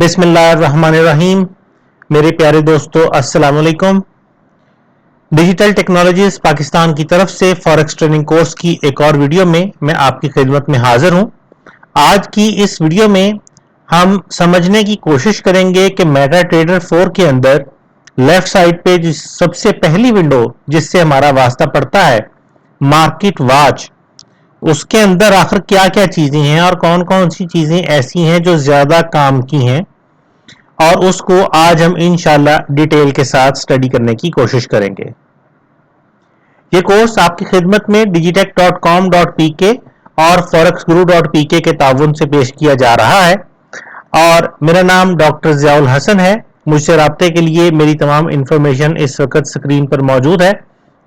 बिस्मिल्लाहिर्रहमानिर्रहीम। मेरे प्यारे दोस्तों, अस्सलाम वालेकुम। डिजिटल टेक्नोलॉजीज पाकिस्तान की तरफ से फॉरेक्स ट्रेनिंग कोर्स की एक और वीडियो में मैं आपकी खिदमत में हाजिर हूं। आज की इस वीडियो में हम समझने की कोशिश करेंगे कि मेटाट्रेडर 4 के अंदर लेफ्ट साइड पे जो सबसे पहली विंडो जिससे हमारा वास्ता पड़ता है, मार्केट वॉच, उसके अंदर आखिर क्या क्या चीजें हैं और कौन कौन सी चीजें ऐसी हैं जो ज्यादा काम की हैं, और उसको आज हम इंशाल्लाह डिटेल के साथ स्टडी करने की कोशिश करेंगे। ये कोर्स आपकी खिदमत में digitech.com.pk और forex-guru.pk के ताउन से पेश किया जा रहा है और मेरा नाम डॉक्टर ज़ियाउल हसन है। मुझसे राब्ते के लिए मेरी तमाम इंफॉर्मेशन इस वक्त स्क्रीन पर मौजूद है।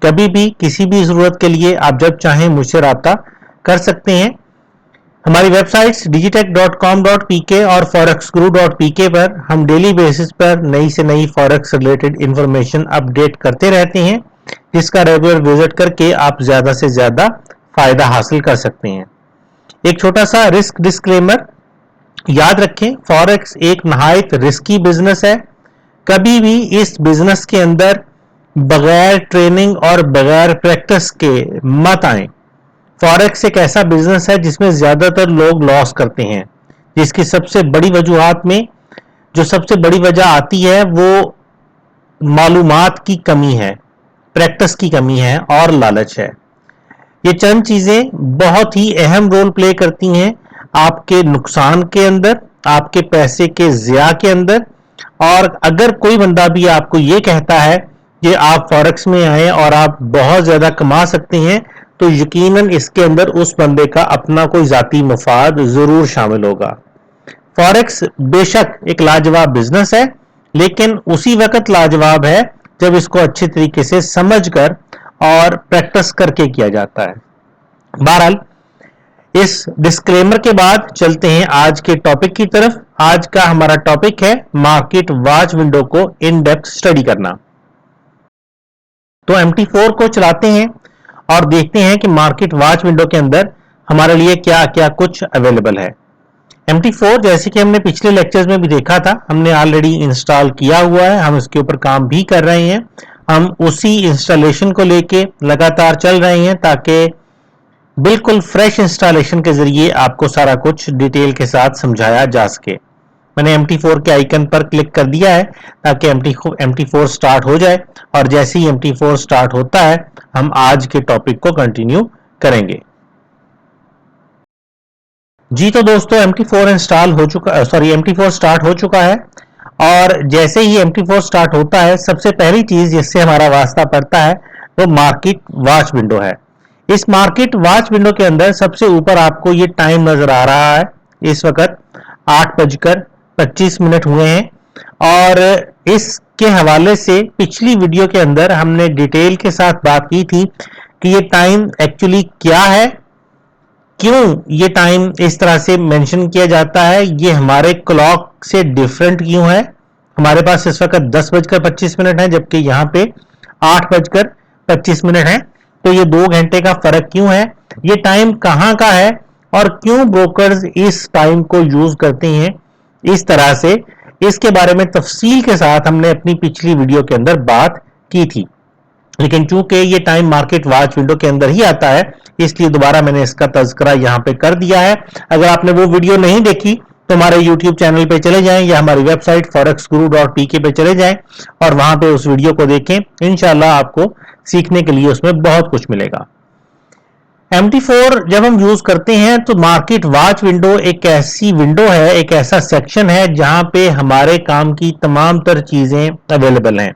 कभी भी किसी भी ज़रूरत के लिए आप जब चाहें मुझसे राब्ता कर सकते हैं। हमारी वेबसाइट्स digitech.com.pk और forex-guru.pk पर हम डेली बेसिस पर नई से नई फॉरेक्स रिलेटेड इंफॉर्मेशन अपडेट करते रहते हैं, जिसका रेगुलर विजिट करके आप ज़्यादा से ज़्यादा फ़ायदा हासिल कर सकते हैं। एक छोटा सा रिस्क डिस्क्लेमर याद रखें, फॉरेक्स एक नहायत रिस्की बिजनेस है। कभी भी इस बिजनेस के अंदर बगैर ट्रेनिंग और बगैर प्रैक्टिस के मत आएं। फॉरेक्स एक ऐसा बिजनेस है जिसमें ज्यादातर लोग लॉस करते हैं, जिसकी सबसे बड़ी वजूहात में जो सबसे बड़ी वजह आती है वो मालूमात की कमी है, प्रैक्टिस की कमी है और लालच है। ये चंद चीजें बहुत ही अहम रोल प्ले करती हैं आपके नुकसान के अंदर, आपके पैसे के ज़िया के अंदर। और अगर कोई बंदा भी आपको ये कहता है कि आप फॉरेक्स में आए और आप बहुत ज्यादा कमा सकते हैं, तो यकीनन इसके अंदर उस बंदे का अपना कोई जाती मफाद जरूर शामिल होगा। फॉरेक्स बेशक एक लाजवाब बिजनेस है, लेकिन उसी वक्त लाजवाब है जब इसको अच्छे तरीके से समझकर और प्रैक्टिस करके किया जाता है। बहरहाल, इस डिस्क्लेमर के बाद चलते हैं आज के टॉपिक की तरफ। आज का हमारा टॉपिक है मार्केट वॉच विंडो को इन डेप्थ स्टडी करना। तो MT4 को चलाते हैं और देखते हैं कि मार्केट वॉच विंडो के अंदर हमारे लिए क्या क्या कुछ अवेलेबल है। MT4 जैसे कि हमने पिछले लेक्चर्स में भी देखा था, हमने ऑलरेडी इंस्टॉल किया हुआ है, हम इसके ऊपर काम भी कर रहे हैं। हम उसी इंस्टॉलेशन को लेके लगातार चल रहे हैं ताकि बिल्कुल फ्रेश इंस्टॉलेशन के जरिए आपको सारा कुछ डिटेल के साथ समझाया जा सके। मैंने MT4 के आइकन पर क्लिक कर दिया है ताकि MT4 स्टार्ट हो जाए, और जैसे ही MT4 स्टार्ट होता है हम आज के टॉपिक को कंटिन्यू करेंगे। जी तो दोस्तों, MT4 स्टार्ट हो चुका है और जैसे ही MT4 स्टार्ट होता है, सबसे पहली चीज जिससे हमारा वास्ता पड़ता है वो मार्केट वॉच विंडो है। इस मार्केट वॉच विंडो के अंदर सबसे ऊपर आपको ये टाइम नजर आ रहा है। इस वक्त 8:25 हुए हैं और इसके हवाले से पिछली वीडियो के अंदर हमने डिटेल के साथ बात की थी कि ये टाइम एक्चुअली क्या है, क्यों ये टाइम इस तरह से मेंशन किया जाता है, ये हमारे क्लॉक से डिफरेंट क्यों है। हमारे पास इस वक्त 10:25 है जबकि यहाँ पे 8:25 है, तो ये 2 घंटे का फर्क क्यों है, ये टाइम कहाँ का है और क्यों ब्रोकर्स इस टाइम को यूज करते हैं इस तरह से, इसके बारे में तफसील के साथ हमने अपनी पिछली वीडियो के अंदर बात की थी। लेकिन चूंकि ये टाइम मार्केट वॉच विंडो के अंदर ही आता है, इसलिए दोबारा मैंने इसका तज़किरा यहाँ पे कर दिया है। अगर आपने वो वीडियो नहीं देखी तो हमारे YouTube चैनल पे चले जाएं या हमारी वेबसाइट forex-guru.pk पे चले जाएं और वहां पे उस वीडियो को देखें। इंशाल्लाह आपको सीखने के लिए उसमें बहुत कुछ मिलेगा। MT4 जब हम यूज करते हैं तो मार्केट वॉच विंडो एक ऐसी विंडो है, एक ऐसा सेक्शन है जहां पे हमारे काम की तमाम तर चीजें अवेलेबल हैं।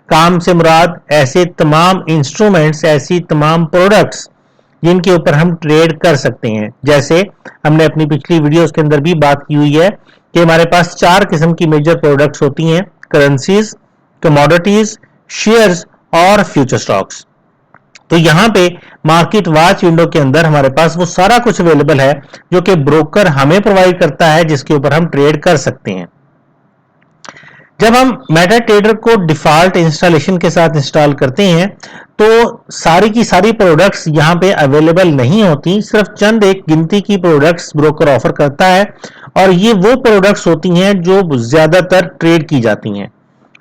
काम से मुराद ऐसे तमाम इंस्ट्रूमेंट्स, ऐसी तमाम प्रोडक्ट्स जिनके ऊपर हम ट्रेड कर सकते हैं। जैसे हमने अपनी पिछली वीडियोस के अंदर भी बात की हुई है कि हमारे पास 4 किस्म की मेजर प्रोडक्ट्स होती हैं: करेंसीज, कमोडिटीज, शेयर्स और फ्यूचर स्टॉक्स। तो यहाँ पे मार्केट वॉच विंडो के अंदर हमारे पास वो सारा कुछ अवेलेबल है जो कि ब्रोकर हमें प्रोवाइड करता है, जिसके ऊपर हम ट्रेड कर सकते हैं। जब हम मेटाट्रेडर को डिफॉल्ट इंस्टॉलेशन के साथ इंस्टॉल करते हैं तो सारी की सारी प्रोडक्ट्स यहाँ पे अवेलेबल नहीं होती, सिर्फ चंद एक गिनती की प्रोडक्ट्स ब्रोकर ऑफर करता है और ये वो प्रोडक्ट्स होती हैं जो ज्यादातर ट्रेड की जाती हैं।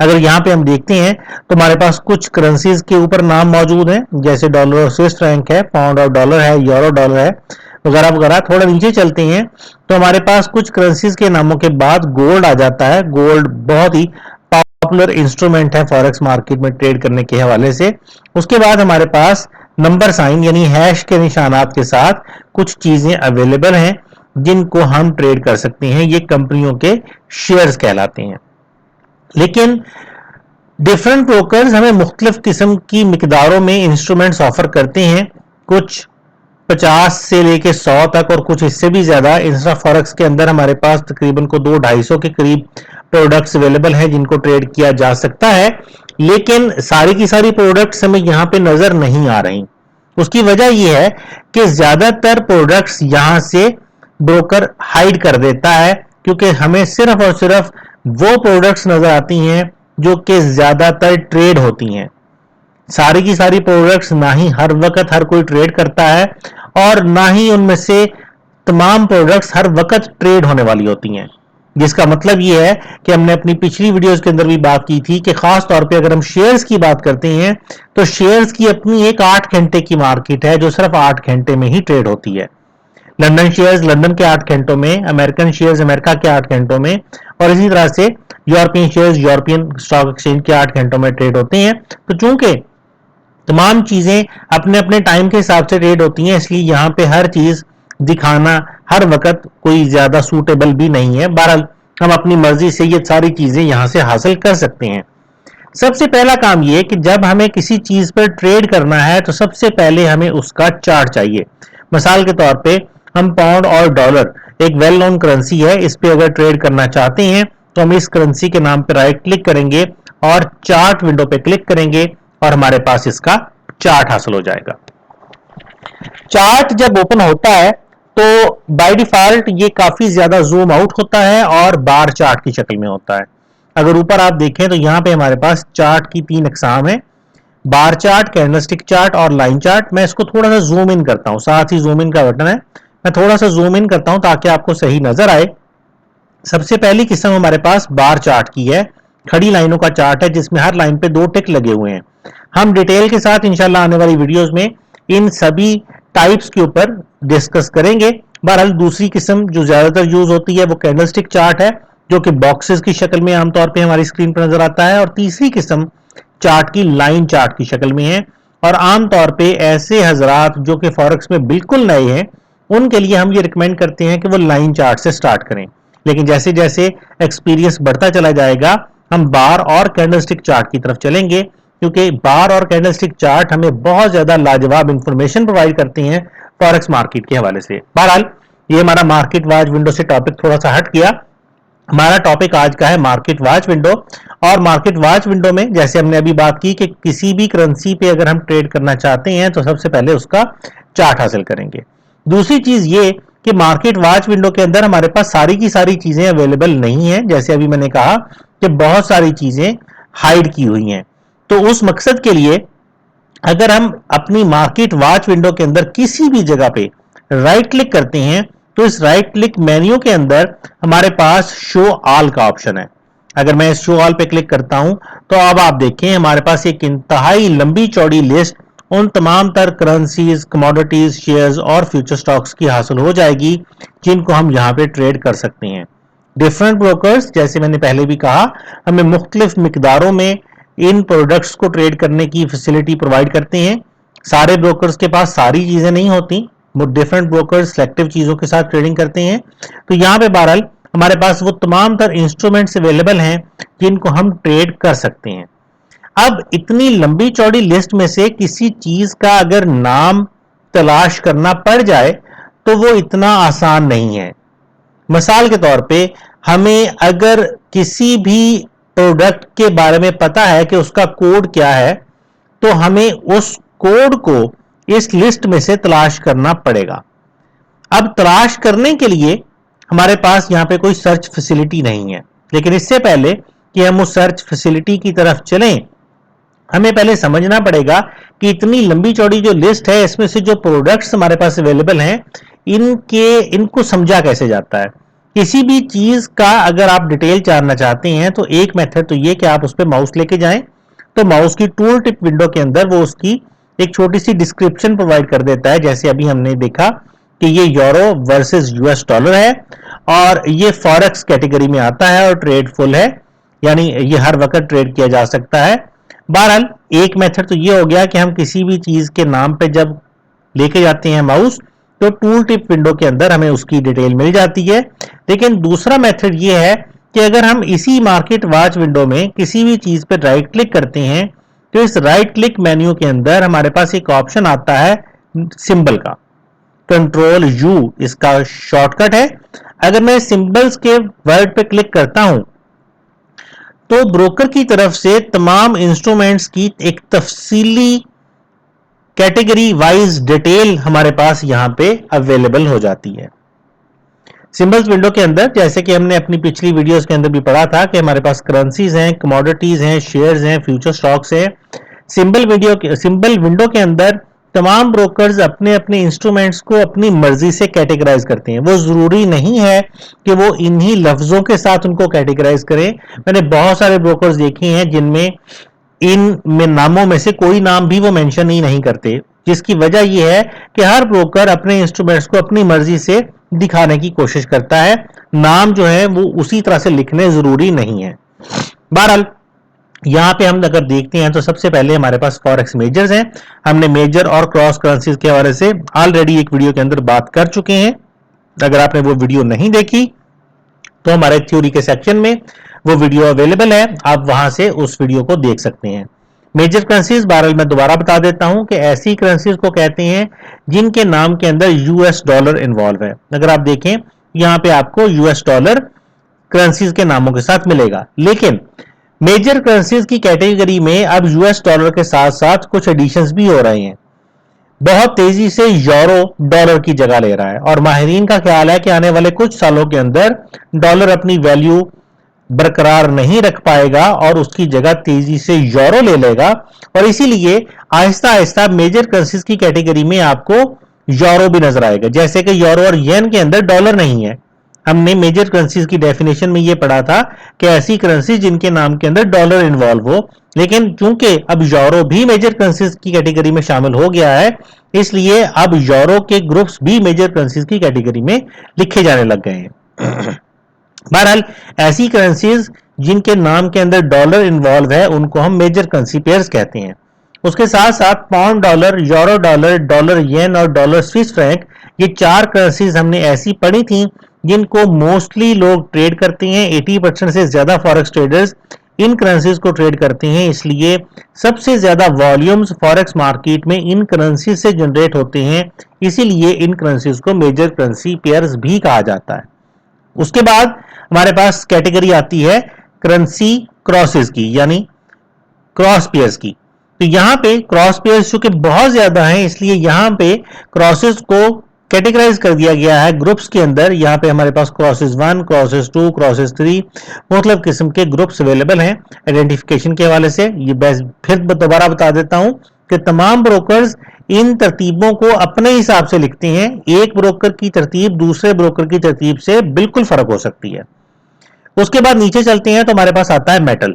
अगर यहाँ पे हम देखते हैं तो हमारे पास कुछ करेंसीज के ऊपर नाम मौजूद हैं, जैसे डॉलर और स्विस फ्रैंक है, पाउंड और डॉलर है, यूरो डॉलर है, वगैरह वगैरह। थोड़ा नीचे चलते हैं तो हमारे पास कुछ करेंसीज के नामों के बाद गोल्ड आ जाता है। गोल्ड बहुत ही पॉपुलर इंस्ट्रूमेंट है फॉरेक्स मार्केट में ट्रेड करने के हवाले से। उसके बाद हमारे पास नंबर साइन यानी हैश के निशानात के साथ कुछ चीजें अवेलेबल हैं जिनको हम ट्रेड कर सकते हैं। ये कंपनियों के शेयर्स कहलाते हैं। लेकिन डिफरेंट ब्रोकर्स हमें मुख्तलिफ किस्म की मिकदारों में इंस्ट्रूमेंट्स ऑफर करते हैं, कुछ 50 से लेके 100 तक और कुछ इससे भी ज्यादा। इंस्टा फॉरेक्स के अंदर हमारे पास तकरीबन को 200-250 के करीब प्रोडक्ट्स अवेलेबल हैं जिनको ट्रेड किया जा सकता है। लेकिन सारी की सारी प्रोडक्ट्स हमें यहाँ पे नजर नहीं आ रही। उसकी वजह यह है कि ज्यादातर प्रोडक्ट्स यहां से ब्रोकर हाइड कर देता है, क्योंकि हमें सिर्फ और सिर्फ वो प्रोडक्ट्स नजर आती हैं जो कि ज्यादातर ट्रेड होती हैं। सारी की सारी प्रोडक्ट्स ना ही हर वक्त हर कोई ट्रेड करता है और ना ही उनमें से तमाम प्रोडक्ट्स हर वक्त ट्रेड होने वाली होती हैं। जिसका मतलब यह है कि हमने अपनी पिछली वीडियोस के अंदर भी बात की थी कि खास तौर पे अगर हम शेयर्स की बात करते हैं तो शेयर्स की अपनी एक 8 घंटे की मार्केट है जो सिर्फ 8 घंटे में ही ट्रेड होती है। लंदन शेयर्स लंदन के 8 घंटों में, अमेरिकन शेयर्स अमेरिका के 8 घंटों में, और इसी तरह से European shares European stock exchange के 8 घंटों में ट्रेड होते हैं। तो चूंकि तमाम चीजें अपने अपने टाइम के हिसाब से ट्रेड होती हैं, इसलिए यहाँ पे हर चीज दिखाना हर वक्त कोई ज्यादा सूटेबल भी नहीं है। बहरहाल हम अपनी मर्जी से ये सारी चीजें यहाँ से हासिल कर सकते हैं। सबसे पहला काम ये कि जब हमें किसी चीज पर ट्रेड करना है तो सबसे पहले हमें उसका चार्ट चाहिए। मिसाल के तौर पे हम पाउंड और डॉलर एक वेल नोन करेंसी है, इस पे अगर ट्रेड करना चाहते हैं तो हम इस करेंसी के नाम पे राइट क्लिक करेंगे और चार्ट विंडो पे क्लिक करेंगे और हमारे पास इसका चार्ट हासिल हो जाएगा। चार्ट जब ओपन होता है तो बाय डिफॉल्ट ये काफी ज्यादा जूम आउट होता है और बार चार्ट की शक्ल में होता है। अगर ऊपर आप देखें तो यहाँ पे हमारे पास चार्ट की 3 अकसाम है, बार चार्ट, कैंडलस्टिक चार्ट और लाइन चार्ट। मैं इसको थोड़ा सा जूम इन करता हूं, साथ ही जूम इन का बटन है, मैं थोड़ा सा जूम इन करता हूं ताकि आपको सही नजर आए। सबसे पहली किस्म हमारे पास बार चार्ट की है, खड़ी लाइनों का चार्ट है जिसमें हर लाइन पे 2 टिक लगे हुए हैं। हम डिटेल के साथ इंशाल्लाह आने वाली वीडियोस में इन सभी टाइप्स के ऊपर डिस्कस करेंगे। बहरहाल दूसरी किस्म जो ज्यादातर यूज होती है वो कैंडलस्टिक चार्ट है, जो कि बॉक्सेस की शक्ल में आमतौर पे हमारी स्क्रीन पर नजर आता है। और तीसरी किस्म चार्ट की लाइन चार्ट की शक्ल में है, और आमतौर पे ऐसे हजरात जो कि फॉरेक्स में बिल्कुल नए हैं उनके लिए हम ये रिकमेंड करते हैं कि वो लाइन चार्ट से स्टार्ट करें। लेकिन जैसे जैसे एक्सपीरियंस बढ़ता चला जाएगा हम बार और कैंडलस्टिक चार्ट की तरफ चलेंगे, क्योंकि बार और कैंडलस्टिक चार्ट हमें बहुत ज्यादा लाजवाब इंफॉर्मेशन प्रोवाइड करते हैं फॉरेक्स मार्केट के हवाले से। बहरहाल ये हमारा मार्केट वॉच विंडो से टॉपिक थोड़ा सा हट गया। हमारा टॉपिक आज का है मार्केट वॉच विंडो। और मार्केट वॉच विंडो में जैसे हमने अभी बात की कि किसी भी करेंसी पे अगर हम ट्रेड करना चाहते हैं तो सबसे पहले उसका चार्ट हासिल करेंगे। दूसरी चीज ये कि मार्केट वॉच विंडो के अंदर हमारे पास सारी की सारी चीजें अवेलेबल नहीं है। जैसे अभी मैंने कहा कि बहुत सारी चीजें हाइड की हुई हैं, तो उस मकसद के लिए अगर हम अपनी मार्केट वॉच विंडो के अंदर किसी भी जगह पे राइट क्लिक करते हैं तो इस राइट क्लिक मेन्यू के अंदर हमारे पास शो ऑल का ऑप्शन है। अगर मैं इस शो ऑल पे क्लिक करता हूं तो अब आप देखें हमारे पास एक इंतहाई लंबी चौड़ी लिस्ट उन तमाम तर करेंसीज, कमोडिटीज, शेयर्स और फ्यूचर स्टॉक्स की हासिल हो जाएगी जिनको हम यहां पे ट्रेड कर सकते हैं। डिफरेंट ब्रोकर्स जैसे मैंने पहले भी कहा हमें मुख्तलिफ मिकदारों में इन प्रोडक्ट्स को ट्रेड करने की फैसिलिटी प्रोवाइड करते हैं। सारे ब्रोकर्स के पास सारी चीजें नहीं होती, वो डिफरेंट ब्रोकर्स सिलेक्टिव चीजों के साथ ट्रेडिंग करते हैं। तो यहाँ पे बहरहाल हमारे पास वो तमाम तर इंस्ट्रूमेंट्स अवेलेबल हैं जिनको हम ट्रेड कर सकते हैं। अब इतनी लंबी चौड़ी लिस्ट में से किसी चीज का अगर नाम तलाश करना पड़ जाए तो वो इतना आसान नहीं है। मिसाल के तौर पे हमें अगर किसी भी प्रोडक्ट के बारे में पता है कि उसका कोड क्या है तो हमें उस कोड को इस लिस्ट में से तलाश करना पड़ेगा। अब तलाश करने के लिए हमारे पास यहां पे कोई सर्च फैसिलिटी नहीं है, लेकिन इससे पहले कि हम उस सर्च फैसिलिटी की तरफ चलें हमें पहले समझना पड़ेगा कि इतनी लंबी चौड़ी जो लिस्ट है इसमें से जो प्रोडक्ट्स हमारे पास अवेलेबल हैं इनको समझा कैसे जाता है। किसी भी चीज का अगर आप डिटेल जानना चाहते हैं तो एक मेथड तो ये कि आप उस पर माउस लेके जाएं, तो माउस की टूल टिप विंडो के अंदर वो उसकी एक छोटी सी डिस्क्रिप्शन प्रोवाइड कर देता है। जैसे अभी हमने देखा कि ये यूरो वर्सेस यूएस डॉलर है और ये फॉरेक्स कैटेगरी में आता है और ट्रेडफुल है, यानी ये हर वक्त ट्रेड किया जा सकता है। बहरहाल एक मेथड तो ये हो गया कि हम किसी भी चीज के नाम पे जब लेके जाते हैं माउस तो टूल टिप विंडो के अंदर हमें उसकी डिटेल मिल जाती है। लेकिन दूसरा मेथड ये है कि अगर हम इसी मार्केट वॉच विंडो में किसी भी चीज पर राइट क्लिक करते हैं तो इस राइट क्लिक मेन्यू के अंदर हमारे पास एक ऑप्शन आता है सिंबल का, कंट्रोल यू इसका शॉर्टकट है। अगर मैं सिंबल्स के वर्ड पे क्लिक करता हूं तो ब्रोकर की तरफ से तमाम इंस्ट्रूमेंट्स की एक तफसीली कैटेगरी वाइज डिटेल हमारे पास यहां पे अवेलेबल हो जाती है। सिंबल्स विंडो के अंदर जैसे कि हमने अपनी पिछली वीडियोस के अंदर भी पढ़ा था कि हमारे पास करेंसीज हैं, कमोडिटीज हैं, शेयर्स हैं, फ्यूचर स्टॉक्स हैं। सिंबल विंडो के अंदर तमाम ब्रोकर्स अपने अपने इंस्ट्रूमेंट्स को अपनी मर्जी से कैटेगराइज करते हैं। वो जरूरी नहीं है कि वो इन्हीं लफ्जों के साथ उनको कैटेगराइज करें। मैंने बहुत सारे ब्रोकर्स देखे हैं जिनमें इन में नामों में से कोई नाम भी वो मेंशन ही नहीं करते, जिसकी वजह यह है कि हर ब्रोकर अपने इंस्ट्रूमेंट्स को अपनी मर्जी से दिखाने की कोशिश करता है। नाम जो है वो उसी तरह से लिखने जरूरी नहीं है। बहरहाल यहां पे हम अगर देखते हैं तो सबसे पहले हमारे पास फॉरेक्स मेजर्स हैं। हमने मेजर और क्रॉस करेंसीज के हवाले से ऑलरेडी एक वीडियो के अंदर बात कर चुके हैं। अगर आपने वो वीडियो नहीं देखी तो हमारे थ्योरी के सेक्शन में वो वीडियो अवेलेबल है, आप वहां से उस वीडियो को देख सकते हैं। मेजर करेंसीज बहरहाल मैं दोबारा बता देता हूं कि ऐसी करेंसीज को कहते हैं जिनके नाम के अंदर यूएस डॉलर इन्वॉल्व है। अगर आप देखें यहां पे आपको यूएस डॉलर करेंसीज के नामों के साथ मिलेगा, लेकिन मेजर करेंसीज की कैटेगरी में अब यूएस डॉलर के साथ साथ कुछ एडिशंस भी हो रहे हैं। बहुत तेजी से यूरो डॉलर की जगह ले रहा है और माहिरीन का ख्याल है कि आने वाले कुछ सालों के अंदर डॉलर अपनी वैल्यू बरकरार नहीं रख पाएगा और उसकी जगह तेजी से यूरो ले लेगा, और इसीलिए आहिस्ता आहिस्ता मेजर करेंसीज की कैटेगरी में आपको यूरो भी नजर आएगा। जैसे कि यूरो और येन के अंदर डॉलर नहीं है। हमने मेजर करेंसीज की डेफिनेशन में यह पढ़ा था कि ऐसी करेंसी जिनके नाम के अंदर डॉलर इन्वॉल्व हो, लेकिन चूंकि अब यूरो भी मेजर करेंसीज की कैटेगरी में शामिल हो गया है, इसलिए अब यूरो के ग्रुप्स भी मेजर करेंसीज की कैटेगरी में लिखे जाने लग गए हैं। बहरहाल ऐसी करेंसीज जिनके नाम के अंदर डॉलर इन्वॉल्व है उनको हम मेजर करेंसी पेयर्स कहते हैं। उसके साथ साथ pound dollar, euro dollar, dollar yen और डॉलर स्विस फ्रैंक, ये चार करेंसीज हमने ऐसी पढ़ी थी जिनको मोस्टली लोग ट्रेड करते हैं। 80% से ज्यादा फॉरेक्स ट्रेडर्स इन करेंसीज को ट्रेड करते हैं, इसलिए सबसे ज्यादा वॉल्यूम्स फॉरेक्स मार्केट में इन करेंसीज से जनरेट होते हैं। इसीलिए इन करेंसीज को मेजर करेंसी पेयर्स भी कहा जाता है। उसके बाद हमारे पास कैटेगरी आती है करेंसी क्रॉसेस की, यानी क्रॉस पेयर्स की। तो यहां पे क्रॉस पेयर्स चूंकि बहुत ज्यादा हैं, इसलिए यहां पे क्रॉसेस को कैटेगराइज कर दिया गया है ग्रुप्स के अंदर। यहां पे हमारे पास क्रॉसेस 1, क्रॉसेस 2, क्रॉसेस 3 मुख्तलिफ किस्म के ग्रुप्स अवेलेबल हैं। आइडेंटिफिकेशन के हवाले से ये फिर दोबारा बता देता हूं कि तमाम ब्रोकर्स इन तरतीबों को अपने हिसाब से लिखते हैं। एक ब्रोकर की तरतीब दूसरे ब्रोकर की तरतीब से बिल्कुल फर्क हो सकती है। उसके बाद नीचे चलते हैं तो हमारे पास आता है मेटल।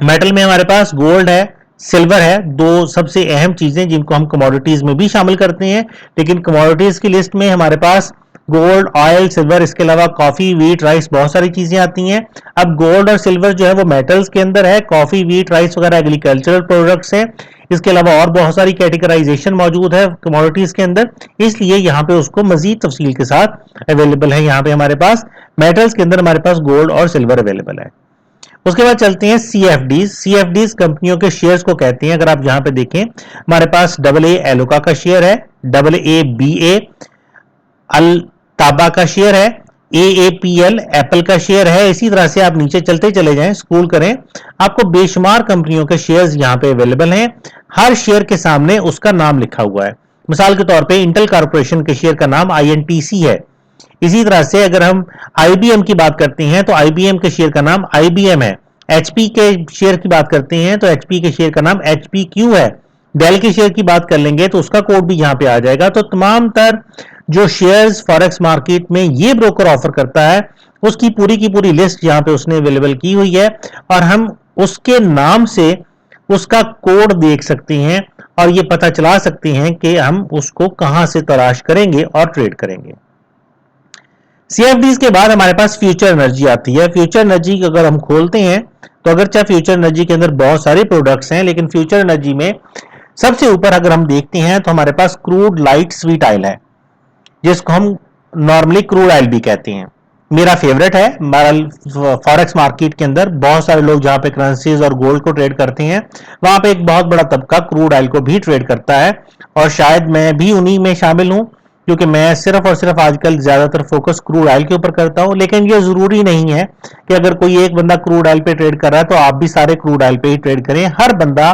मेटल में हमारे पास गोल्ड है, सिल्वर है, दो सबसे अहम चीजें जिनको हम कमोडिटीज में भी शामिल करते हैं। लेकिन कमोडिटीज की लिस्ट में हमारे पास गोल्ड, ऑयल, सिल्वर, इसके अलावा कॉफी, व्हीट, राइस, बहुत सारी चीजें आती हैं। अब गोल्ड और सिल्वर जो है वो मेटल्स के अंदर है, कॉफी, व्हीट, राइस वगैरह एग्रीकल्चरल प्रोडक्ट्स हैं। इसके अलावा और बहुत सारी कैटेगराइजेशन मौजूद है कमोडिटीज के अंदर, इसलिए यहाँ पे उसको मजीद तफसील के साथ अवेलेबल है। यहाँ पे हमारे पास मेटल्स के अंदर हमारे पास गोल्ड और सिल्वर अवेलेबल है। उसके बाद चलते हैं सीएफडीज। सीएफडीज कंपनियों के शेयर्स को कहते हैं। अगर आप यहां पे देखें हमारे पास AA एलोका का शेयर है, AABA अल्ताबा का शेयर है, AAPL एप्पल का शेयर है। इसी तरह से आप नीचे चलते चले जाएं, स्क्रॉल करें, आपको बेशुमार कंपनियों के शेयर्स यहां पे अवेलेबल हैं। हर शेयर के सामने उसका नाम लिखा हुआ है। मिसाल के तौर पे इंटेल कॉर्पोरेशन के शेयर का नाम INTC है। इसी तरह से अगर हम IBM की बात करते हैं तो IBM के शेयर का नाम IBM है। HP के शेयर की बात करते हैं तो HP के शेयर का नाम HPQ है। डेल के शेयर की बात कर लेंगे तो उसका कोड भी यहां पे आ जाएगा। तो तमाम तर जो शेयर्स फॉरेक्स मार्केट में ये ब्रोकर ऑफर करता है उसकी पूरी की पूरी लिस्ट यहाँ पे उसने अवेलेबल की हुई है, और हम उसके नाम से उसका कोड देख सकते हैं और ये पता चला सकते हैं कि हम उसको कहां से तलाश करेंगे और ट्रेड करेंगे। सीएफडीज के बाद हमारे पास फ्यूचर एनर्जी आती है। फ्यूचर एनर्जी अगर हम खोलते हैं तो अगर चाहे फ्यूचर एनर्जी के अंदर बहुत सारे प्रोडक्ट्स हैं, लेकिन फ्यूचर एनर्जी में सबसे ऊपर अगर हम देखते हैं तो हमारे पास क्रूड लाइट स्वीट ऑयल है, जिसको हम नॉर्मली क्रूड ऑयल भी कहते हैं। मेरा फेवरेट है। फॉरेक्स मार्केट के अंदर बहुत सारे लोग जहां पे करेंसीज और गोल्ड को ट्रेड करते हैं, वहां पे एक बहुत बड़ा तबका क्रूड ऑयल को भी ट्रेड करता है, और शायद मैं भी उन्हीं में शामिल हूं, क्योंकि मैं सिर्फ और सिर्फ आजकल ज्यादातर फोकस क्रूड ऑयल के ऊपर करता हूं। लेकिन ये जरूरी नहीं है कि अगर कोई एक बंदा क्रूड ऑयल पे ट्रेड कर रहा है तो आप भी सारे क्रूड ऑयल पे ही ट्रेड करें। हर बंदा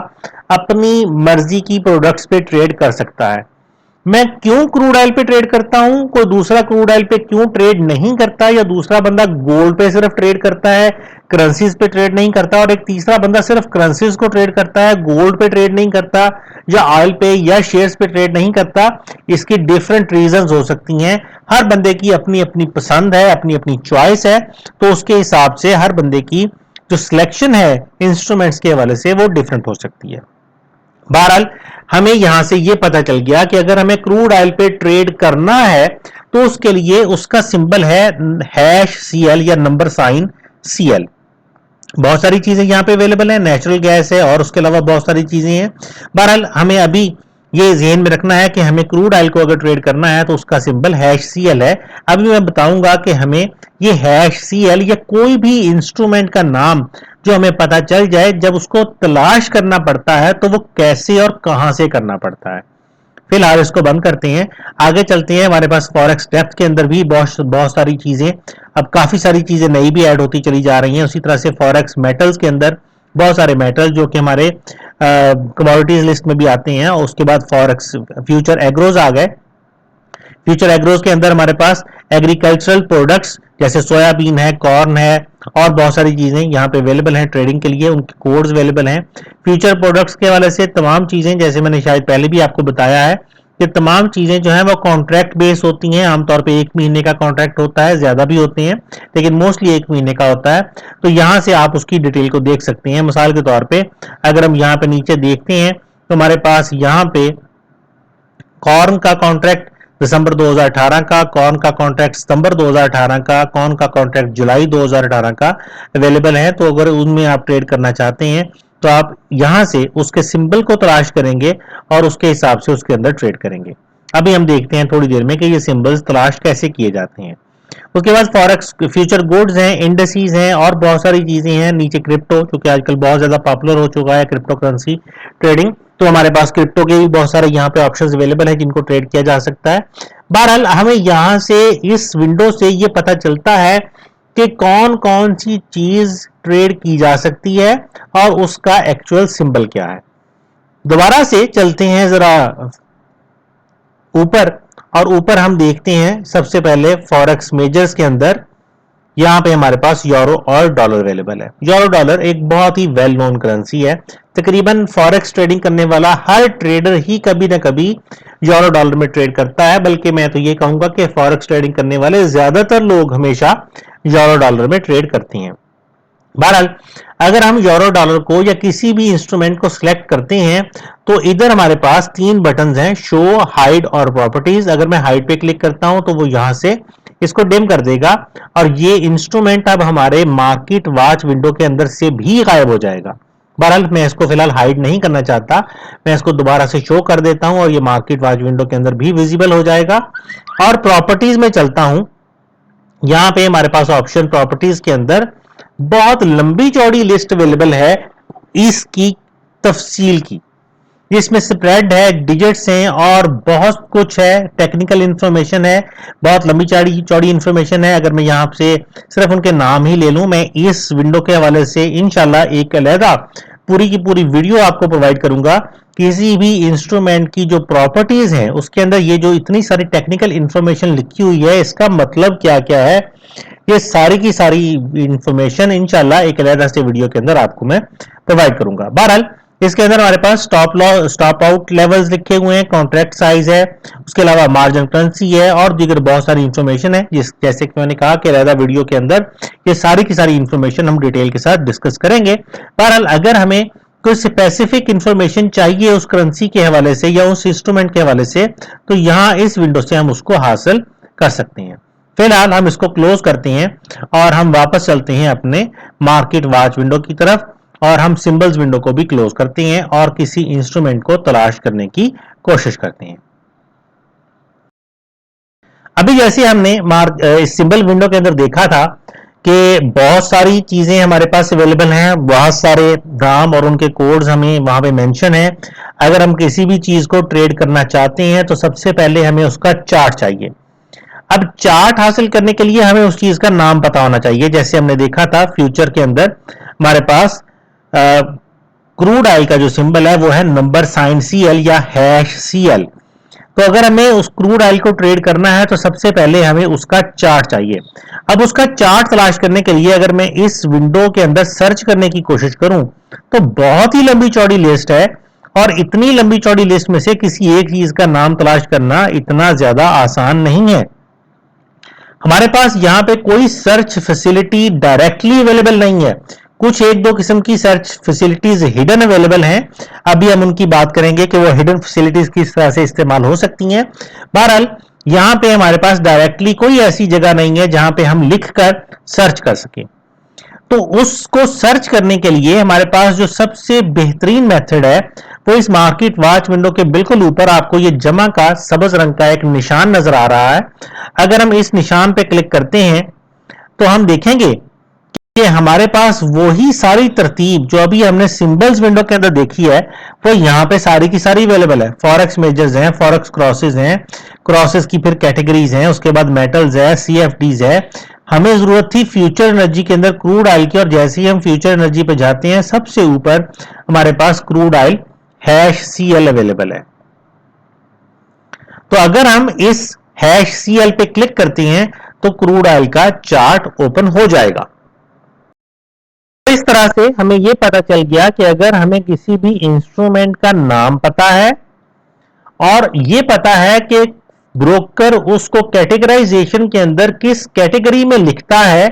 अपनी मर्जी की प्रोडक्ट्स पे ट्रेड कर सकता है। मैं क्यों क्रूड ऑयल पे ट्रेड करता हूं, कोई दूसरा क्रूड ऑयल पे क्यों ट्रेड नहीं करता, या दूसरा बंदा गोल्ड पे सिर्फ ट्रेड करता है, करेंसीज पे ट्रेड नहीं करता, और एक तीसरा बंदा सिर्फ करेंसीज को ट्रेड करता है, गोल्ड पे ट्रेड नहीं करता, या ऑयल पे या शेयर्स पे ट्रेड नहीं करता, इसकी डिफरेंट रीजंस हो सकती हैं। हर बंदे की अपनी अपनी पसंद है, अपनी अपनी चॉइस है, तो उसके हिसाब से हर बंदे की जो सिलेक्शन है इंस्ट्रूमेंट्स के हवाले से वो डिफरेंट हो सकती है। बहरहाल हमें यहां से ये पता चल गया कि अगर हमें क्रूड ऑयल पे ट्रेड करना है तो उसके लिए उसका सिंबल है #CL या नंबर साइन CL। बहुत सारी चीजें यहाँ पे अवेलेबल है, नेचुरल गैस है और उसके अलावा बहुत सारी चीजें हैं। बहरहाल हमें अभी ये ज़हन में रखना है कि हमें क्रूड ऑयल को अगर ट्रेड करना है तो उसका सिंबल #CL है। अभी मैं बताऊंगा कि हमें ये #CL या कोई भी इंस्ट्रूमेंट का नाम जो हमें पता चल जाए, जब उसको तलाश करना पड़ता है तो वो कैसे और कहां से करना पड़ता है। फिलहाल इसको बंद करते हैं, आगे चलते हैं। हमारे पास फॉरेक्स डेप्थ के अंदर भी बहुत सारी चीजें, अब काफी सारी चीजें नई भी ऐड होती चली जा रही हैं। उसी तरह से फॉरेक्स मेटल्स के अंदर बहुत सारे मेटल जो कि हमारे कमोडिटीज लिस्ट में भी आते हैं। और उसके बाद फॉरेक्स फ्यूचर एग्रोज आ गए। फ्यूचर एग्रोज के अंदर हमारे पास एग्रीकल्चरल प्रोडक्ट्स जैसे सोयाबीन है, कॉर्न है और बहुत सारी चीजें यहाँ पे अवेलेबल हैं ट्रेडिंग के लिए, उनके कोड्स अवेलेबल हैं। फ्यूचर प्रोडक्ट्स के हवाले से तमाम चीजें, जैसे मैंने शायद पहले भी आपको बताया है कि तमाम चीजें जो है वो कॉन्ट्रैक्ट बेस होती हैं। आमतौर पे 1 महीने का कॉन्ट्रैक्ट होता है, ज्यादा भी होते हैं लेकिन मोस्टली 1 महीने का होता है। तो यहाँ से आप उसकी डिटेल को देख सकते हैं। मिसाल के तौर पे अगर हम यहाँ पे नीचे देखते हैं तो हमारे पास यहाँ पे कॉर्न का कॉन्ट्रैक्ट दिसंबर 2018 का, कॉर्न का कॉन्ट्रैक्ट सितंबर 2018 का, कॉर्न का कॉन्ट्रैक्ट जुलाई 2018 का अवेलेबल है। तो अगर उनमें आप ट्रेड करना चाहते हैं तो आप यहां से उसके सिंबल को तलाश करेंगे और उसके हिसाब से उसके अंदर ट्रेड करेंगे। अभी हम देखते हैं थोड़ी देर में कि ये सिंबल्स तलाश कैसे किए जाते हैं। उसके बाद फॉरेक्स फ्यूचर गुड्स हैं, इंडस्ट्रीज हैं और बहुत सारी चीजें हैं। नीचे क्रिप्टो, क्योंकि आजकल बहुत ज्यादा पॉपुलर हो चुका है क्रिप्टो करेंसी ट्रेडिंग, तो हमारे पास क्रिप्टो के भी बहुत सारे यहाँ पे ऑप्शंस अवेलेबल है जिनको ट्रेड किया जा सकता है। बहरहाल हमें यहाँ से इस विंडो से ये पता चलता है कि कौन कौन सी चीज ट्रेड की जा सकती है और उसका एक्चुअल सिंबल क्या है। दोबारा से चलते हैं जरा ऊपर, और ऊपर हम देखते हैं सबसे पहले फॉरेक्स मेजर्स के अंदर यहाँ पे हमारे पास यूरो और डॉलर अवेलेबल है। यूरो डॉलर एक बहुत ही वेल नोन करेंसी है। तकरीबन फॉरेक्स ट्रेडिंग करने वाला हर ट्रेडर ही कभी ना कभी यूरो डॉलर में ट्रेड करता है, बल्कि मैं तो ये कहूंगा कि फॉरेक्स ट्रेडिंग करने वाले ज्यादातर लोग हमेशा यूरो डॉलर में ट्रेड करते हैं। बहरहाल अगर हम यूरो डॉलर को या किसी भी इंस्ट्रूमेंट को सिलेक्ट करते हैं तो इधर हमारे पास 3 बटन्स हैं, शो, हाइड और प्रॉपर्टीज। अगर मैं हाइड पे क्लिक करता हूं तो वो यहां से इसको डिम कर देगा और ये इंस्ट्रूमेंट अब हमारे मार्केट वॉच विंडो के अंदर से भी गायब हो जाएगा। बहरहाल मैं इसको फिलहाल हाइड नहीं करना चाहता, मैं इसको दोबारा से शो कर देता हूं और ये मार्केट वॉच विंडो के अंदर भी विजिबल हो जाएगा। और प्रॉपर्टीज में चलता हूं, यहां पे हमारे पास ऑप्शन प्रॉपर्टीज के अंदर बहुत लंबी चौड़ी लिस्ट अवेलेबल है इसकी तफसील की, जिसमें स्प्रेड है, डिजिट्स हैं और बहुत कुछ है, टेक्निकल इंफॉर्मेशन है, बहुत लंबी चौड़ी इंफॉर्मेशन है। अगर मैं यहाँ से सिर्फ उनके नाम ही ले लूं, मैं इस विंडो के हवाले से इंशाल्लाह एक अलग पूरी की पूरी वीडियो आपको प्रोवाइड करूंगा। किसी भी इंस्ट्रूमेंट की जो प्रॉपर्टीज हैं उसके अंदर ये जो इतनी सारी टेक्निकल इंफॉर्मेशन लिखी हुई है, इसका मतलब क्या क्या है, ये सारी की सारी इंफॉर्मेशन इंशाल्लाह एक अलग से वीडियो के अंदर आपको मैं प्रोवाइड करूंगा। बहरहाल इसके अंदर हमारे पास स्टॉप आउट लेवल्स लिखे हुए हैं, कॉन्ट्रैक्ट साइज है, उसके अलावा मार्जिन करेंसी है और दीगर बहुत सारी इंफॉर्मेशन है, जैसे कि मैंने कहा कि रहता वीडियो के अंदर ये सारी की सारी इंफॉर्मेशन हम डिटेल के साथ डिस्कस करेंगे। बहरहाल अगर हमें कोई स्पेसिफिक इंफॉर्मेशन चाहिए उस करेंसी के हवाले से या उस इंस्ट्रूमेंट के हवाले से, तो यहाँ इस विंडो से हम उसको हासिल कर सकते हैं। फिलहाल हम इसको क्लोज करते हैं और हम वापस चलते हैं अपने मार्केट वॉच विंडो की तरफ और हम सिंबल्स विंडो को भी क्लोज करते हैं और किसी इंस्ट्रूमेंट को तलाश करने की कोशिश करते हैं। अभी जैसे हमने इस सिंबल विंडो के अंदर देखा था कि बहुत सारी चीजें हमारे पास अवेलेबल हैं, बहुत सारे नाम और उनके कोड्स हमें वहां पे मेंशन है। अगर हम किसी भी चीज को ट्रेड करना चाहते हैं तो सबसे पहले हमें उसका चार्ट चाहिए। अब चार्ट हासिल करने के लिए हमें उस चीज का नाम पता होना चाहिए। जैसे हमने देखा था फ्यूचर के अंदर हमारे पास क्रूड ऑयल का जो सिंबल है वो है नंबर साइन CL या #CL। तो अगर हमें उस क्रूड ऑयल को ट्रेड करना है तो सबसे पहले हमें उसका चार्ट चाहिए। अब उसका चार्ट तलाश करने के लिए अगर मैं इस विंडो के अंदर सर्च करने की कोशिश करूं तो बहुत ही लंबी चौड़ी लिस्ट है और इतनी लंबी चौड़ी लिस्ट में से किसी एक चीज का नाम तलाश करना इतना ज्यादा आसान नहीं है। हमारे पास यहाँ पे कोई सर्च फैसिलिटी डायरेक्टली अवेलेबल नहीं है, कुछ एक दो किस्म की सर्च फैसिलिटीज हिडन अवेलेबल हैं। अभी हम उनकी बात करेंगे कि वो हिडन फैसिलिटीज किस तरह से इस्तेमाल हो सकती हैं। बहरहाल यहाँ पे हमारे पास डायरेक्टली कोई ऐसी जगह नहीं है जहां पे हम लिखकर सर्च कर सकें। तो उसको सर्च करने के लिए हमारे पास जो सबसे बेहतरीन मेथड है वो इस मार्केट वॉच विंडो के बिल्कुल ऊपर आपको ये जमा का सब्ज रंग का एक निशान नजर आ रहा है। अगर हम इस निशान पे क्लिक करते हैं तो हम देखेंगे कि हमारे पास वही सारी तरतीब जो अभी हमने सिंबल्स विंडो के अंदर देखी है वो यहाँ पे सारी की सारी अवेलेबल है। फॉरेक्स मेजर्स हैं, फॉरेक्स क्रॉसेस हैं, क्रॉसेस की फिर कैटेगरीज हैं, उसके बाद मेटल्स है, CFDs है। हमें जरूरत थी फ्यूचर एनर्जी के अंदर क्रूड ऑयल की और जैसे ही हम फ्यूचर एनर्जी पे जाते हैं सबसे ऊपर हमारे पास क्रूड ऑयल #CL अवेलेबल है। तो अगर हम इस #CL पे क्लिक करते हैं तो क्रूड ऑयल का चार्ट ओपन हो जाएगा। इस तरह से हमें यह पता चल गया कि अगर हमें किसी भी इंस्ट्रूमेंट का नाम पता है और यह पता है कि ब्रोकर उसको कैटेगराइजेशन के अंदर किस कैटेगरी में लिखता है,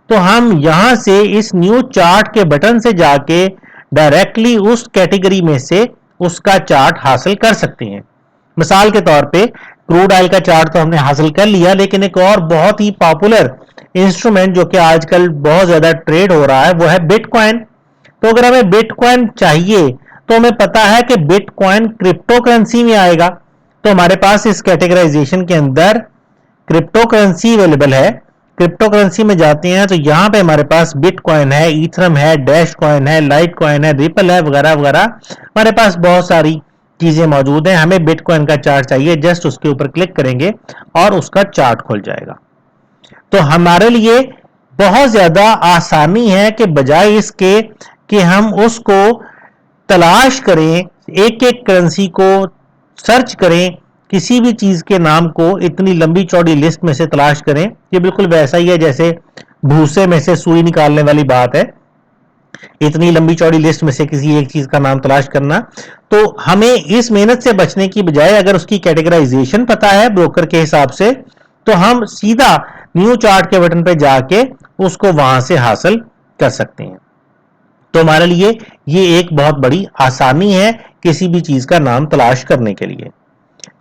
तो हम यहां से इस न्यू चार्ट के बटन से जाके डायरेक्टली उस कैटेगरी में से उसका चार्ट हासिल कर सकते हैं। मिसाल के तौर पे क्रूड ऑयल का चार्ट तो हमने हासिल कर लिया, लेकिन एक और बहुत ही पॉपुलर इंस्ट्रूमेंट जो कि आजकल बहुत ज्यादा ट्रेड हो रहा है वो है बिटकॉइन। तो अगर हमें बिटकॉइन चाहिए तो हमें पता है कि बिटकॉइन क्रिप्टो करेंसी में आएगा, तो हमारे पास इस कैटेगराइजेशन के अंदर क्रिप्टो करेंसी अवेलेबल है। क्रिप्टो करेंसी में जाते हैं तो यहां पे हमारे पास बिटकॉइन है, ईथरम है, डैश कॉइन है, लाइट कॉइन है, रिपल है, वगैरह वगैरह। हमारे पास बहुत सारी चीजें मौजूद हैं। हमें बिटकॉइन का चार्ट चाहिए, जस्ट उसके ऊपर क्लिक करेंगे और उसका चार्ट खुल जाएगा। तो हमारे लिए बहुत ज्यादा आसानी है कि बजाय इसके कि हम उसको तलाश करें, एक एक करेंसी को सर्च करें, किसी भी चीज के नाम को इतनी लंबी चौड़ी लिस्ट में से तलाश करें, ये बिल्कुल वैसा ही है जैसे भूसे में से सुई निकालने वाली बात है। इतनी लंबी चौड़ी लिस्ट में से किसी एक चीज का नाम तलाश करना। तो हमें इस मेहनत से बचने की बजाय अगर उसकी कैटेगराइजेशन पता है ब्रोकर के हिसाब से, तो हम सीधा न्यू चार्ट के बटन पे जाके उसको वहां से हासिल कर सकते हैं। तो हमारे लिए ये एक बहुत बड़ी आसानी है किसी भी चीज का नाम तलाश करने के लिए।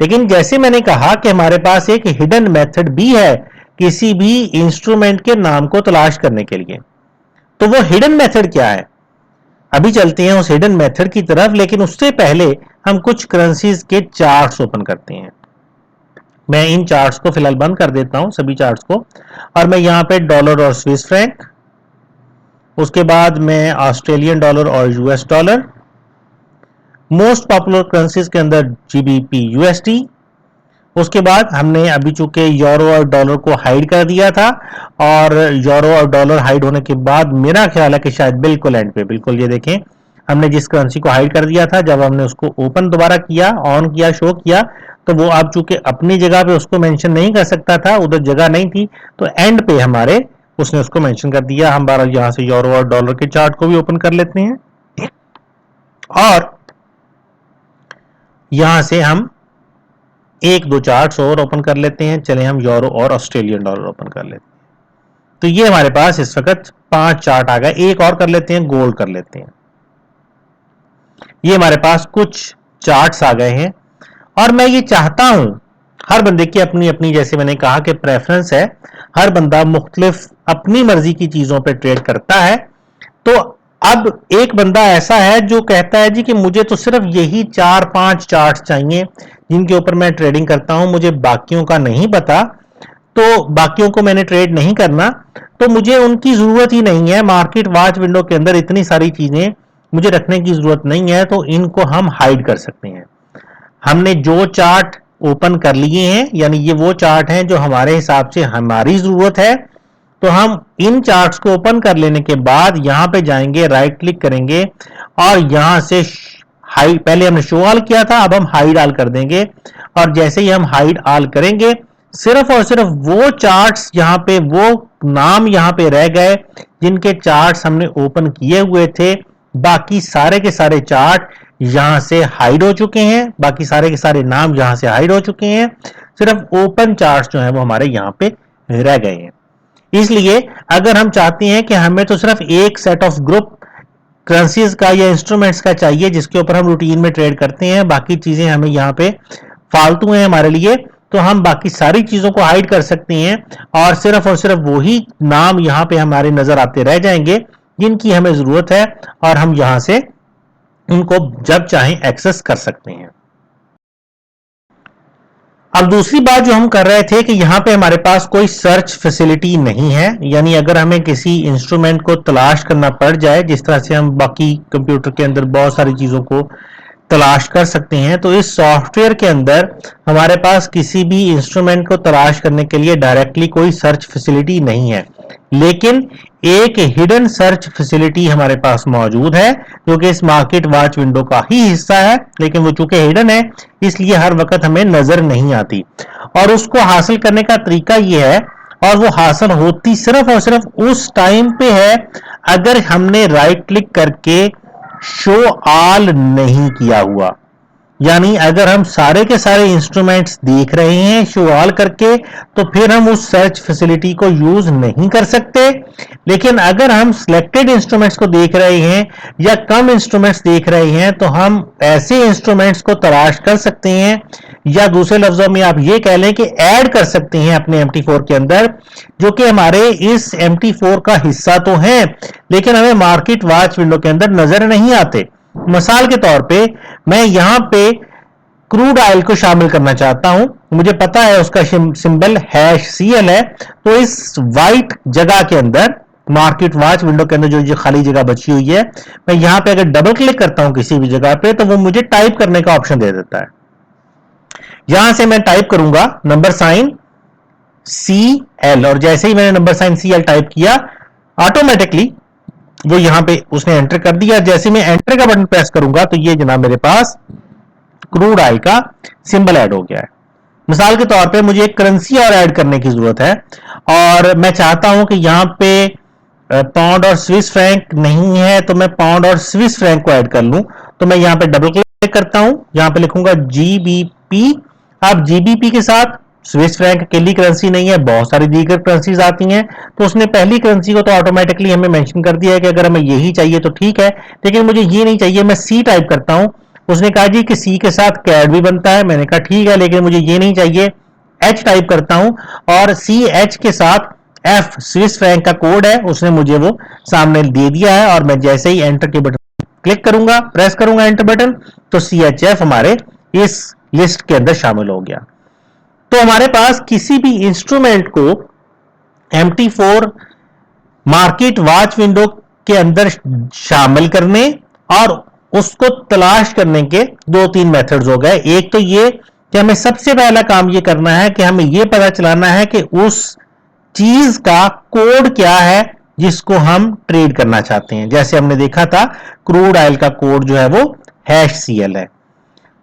लेकिन जैसे मैंने कहा कि हमारे पास एक हिडन मेथड भी है किसी भी इंस्ट्रूमेंट के नाम को तलाश करने के लिए। तो वो हिडन मेथड क्या है, अभी चलते हैं उस हिडन मेथड की तरफ। लेकिन उससे पहले हम कुछ करेंसीज के चार्ट्स ओपन करते हैं। मैं इन चार्ट्स को फिलहाल बंद कर देता हूं, सभी चार्ट्स को, और मैं यहां पे डॉलर और स्विस फ्रैंक, उसके बाद मैं ऑस्ट्रेलियन डॉलर और US dollar, most popular currencies के अंदर GBP USD, उसके बाद हमने अभी चूंकि यूरो और डॉलर को हाइड कर दिया था और यूरो और डॉलर हाइड होने के बाद मेरा ख्याल है कि शायद बिल्कुल एंड पे, बिल्कुल ये देखें, हमने जिस करेंसी को हाइड कर दिया था जब हमने उसको ओपन दोबारा किया, ऑन किया, शो किया, तो वो अब चूंकि अपनी जगह पे उसको मेंशन नहीं कर सकता था, उधर जगह नहीं थी, तो एंड पे हमारे उसने उसको मेंशन कर दिया। हम बारह यहां से यूरो और डॉलर के चार्ट को भी ओपन कर लेते हैं और यहां से हम एक दो चार्ट्स और ओपन कर लेते हैं। चले हम यूरो और ऑस्ट्रेलियन डॉलर ओपन कर लेते हैं। तो ये हमारे पास इस वक्त 5 चार्ट आ गए। एक और कर लेते हैं, गोल्ड कर लेते हैं। ये हमारे पास कुछ चार्ट्स आ गए हैं और मैं ये चाहता हूं, हर बंदे की अपनी अपनी, जैसे मैंने कहा कि प्रेफरेंस है, हर बंदा मुख्तलिफ अपनी मर्जी की चीजों पे ट्रेड करता है। तो अब एक बंदा ऐसा है जो कहता है जी कि मुझे तो सिर्फ यही 4-5 चार्ट चाहिए जिनके ऊपर मैं ट्रेडिंग करता हूं, मुझे बाकियों का नहीं पता, तो बाकियों को मैंने ट्रेड नहीं करना, तो मुझे उनकी जरूरत ही नहीं है। मार्केट वॉच विंडो के अंदर इतनी सारी चीजें मुझे रखने की जरूरत नहीं है, तो इनको हम हाइड कर सकते हैं। हमने जो चार्ट ओपन कर लिए हैं, यानी ये वो चार्ट हैं जो हमारे हिसाब से हमारी जरूरत है, तो हम इन चार्ट्स को ओपन कर लेने के बाद यहां पे जाएंगे, राइट क्लिक करेंगे और यहां से हाइड, पहले हमने शो ऑल किया था, अब हम हाइड ऑल कर देंगे। और जैसे ही हम हाइड ऑल करेंगे, सिर्फ और सिर्फ वो चार्ट्स यहां पे, वो नाम यहां पे रह गए जिनके चार्ट्स हमने ओपन किए हुए थे। बाकी सारे के सारे चार्ट यहां से हाइड हो चुके हैं, बाकी सारे के सारे नाम यहां से हाइड हो चुके हैं। सिर्फ ओपन चार्ट्स जो है वो हमारे यहां पे रह गए हैं। इसलिए अगर हम चाहते हैं कि हमें तो सिर्फ एक सेट ऑफ ग्रुप करेंसीज का या इंस्ट्रूमेंट्स का चाहिए जिसके ऊपर हम रूटीन में ट्रेड करते हैं, बाकी चीजें हमें यहाँ पे फालतू हैं हमारे लिए, तो हम बाकी सारी चीजों को हाइड कर सकते हैं और सिर्फ वही नाम यहाँ पे हमारे नजर आते रह जाएंगे जिनकी हमें जरूरत है, और हम यहां से उनको जब चाहें एक्सेस कर सकते हैं। अब दूसरी बात जो हम कर रहे थे कि यहां पे हमारे पास कोई सर्च फैसिलिटी नहीं है, यानी अगर हमें किसी इंस्ट्रूमेंट को तलाश करना पड़ जाए, जिस तरह से हम बाकी कंप्यूटर के अंदर बहुत सारी चीजों को तलाश कर सकते हैं, तो इस सॉफ्टवेयर के अंदर हमारे पास किसी भी इंस्ट्रूमेंट को तलाश करने के लिए डायरेक्टली कोई सर्च फैसिलिटी नहीं है, लेकिन एक हिडन सर्च फैसिलिटी हमारे पास मौजूद है जो कि इस मार्केट वॉच विंडो का ही हिस्सा है, लेकिन वो चूंकि हिडन है इसलिए हर वक्त हमें नजर नहीं आती। और उसको हासिल करने का तरीका ये है, और वो हासिल होती सिर्फ और सिर्फ उस टाइम पे है अगर हमने राइट क्लिक करके शो ऑल नहीं किया हुआ। यानी अगर हम सारे के सारे इंस्ट्रूमेंट्स देख रहे हैं शो ऑल करके, तो फिर हम उस सर्च फैसिलिटी को यूज नहीं कर सकते। लेकिन अगर हम सिलेक्टेड इंस्ट्रूमेंट्स को देख रहे हैं या कम इंस्ट्रूमेंट्स देख रहे हैं, तो हम ऐसे इंस्ट्रूमेंट्स को तलाश कर सकते हैं, या दूसरे लफ्जों में आप ये कह लें कि ऐड कर सकते हैं अपने MT4 के अंदर, जो कि हमारे इस MT4 का हिस्सा तो है लेकिन हमें मार्केट वॉच विंडो के अंदर नजर नहीं आते। मिसाल के तौर पे मैं यहां पे क्रूड ऑयल को शामिल करना चाहता हूं, मुझे पता है उसका सिंबल #CL है, तो इस वाइट जगह के अंदर मार्केट वॉच विंडो के अंदर जो खाली जगह बची हुई है, मैं यहां पे अगर डबल क्लिक करता हूं किसी भी जगह पे, तो वो मुझे टाइप करने का ऑप्शन दे देता है। यहां से मैं टाइप करूंगा $CL, और जैसे ही मैंने $CL टाइप किया, ऑटोमेटिकली वो यहां पे उसने एंटर कर दिया। जैसे मैं एंटर का बटन प्रेस करूंगा तो ये जनाब मेरे पास क्रूड ऑयल का सिंबल ऐड हो गया है। मिसाल के तौर पे मुझे एक करेंसी और ऐड करने की जरूरत है, और मैं चाहता हूं कि यहां पे पाउंड और स्विस फ्रैंक नहीं है, तो मैं पाउंड और स्विस फ्रैंक को ऐड कर लूं। तो मैं यहां पे डबल क्लिक करता हूं, यहां पे लिखूंगा GBP। अब GBP के साथ स्विस फ्रैंक अकेली करेंसी नहीं है, बहुत सारी दीगर करेंसीज आती हैं, तो उसने पहली करेंसी को तो ऑटोमेटिकली हमें मेंशन कर दिया है कि अगर हमें यही चाहिए तो ठीक है, लेकिन मुझे ये नहीं चाहिए। मैं C टाइप करता हूं, उसने कहा जी कि C के साथ कैड भी बनता है, मैंने कहा ठीक है, लेकिन मुझे ये नहीं चाहिए। H टाइप करता हूं और CH के साथ F स्विस फ्रैंक का कोड है, उसने मुझे वो सामने दे दिया है, और मैं जैसे ही एंटर के बटन क्लिक करूंगा, प्रेस करूंगा एंटर बटन, तो CHF हमारे इस लिस्ट के अंदर शामिल हो गया। तो हमारे पास किसी भी इंस्ट्रूमेंट को MT4 मार्केट वॉच विंडो के अंदर शामिल करने और उसको तलाश करने के 2-3 मेथड्स हो गए। एक तो ये कि हमें सबसे पहला काम ये करना है कि हमें ये पता चलाना है कि उस चीज का कोड क्या है जिसको हम ट्रेड करना चाहते हैं। जैसे हमने देखा था क्रूड ऑयल का कोड जो है वो #CL है।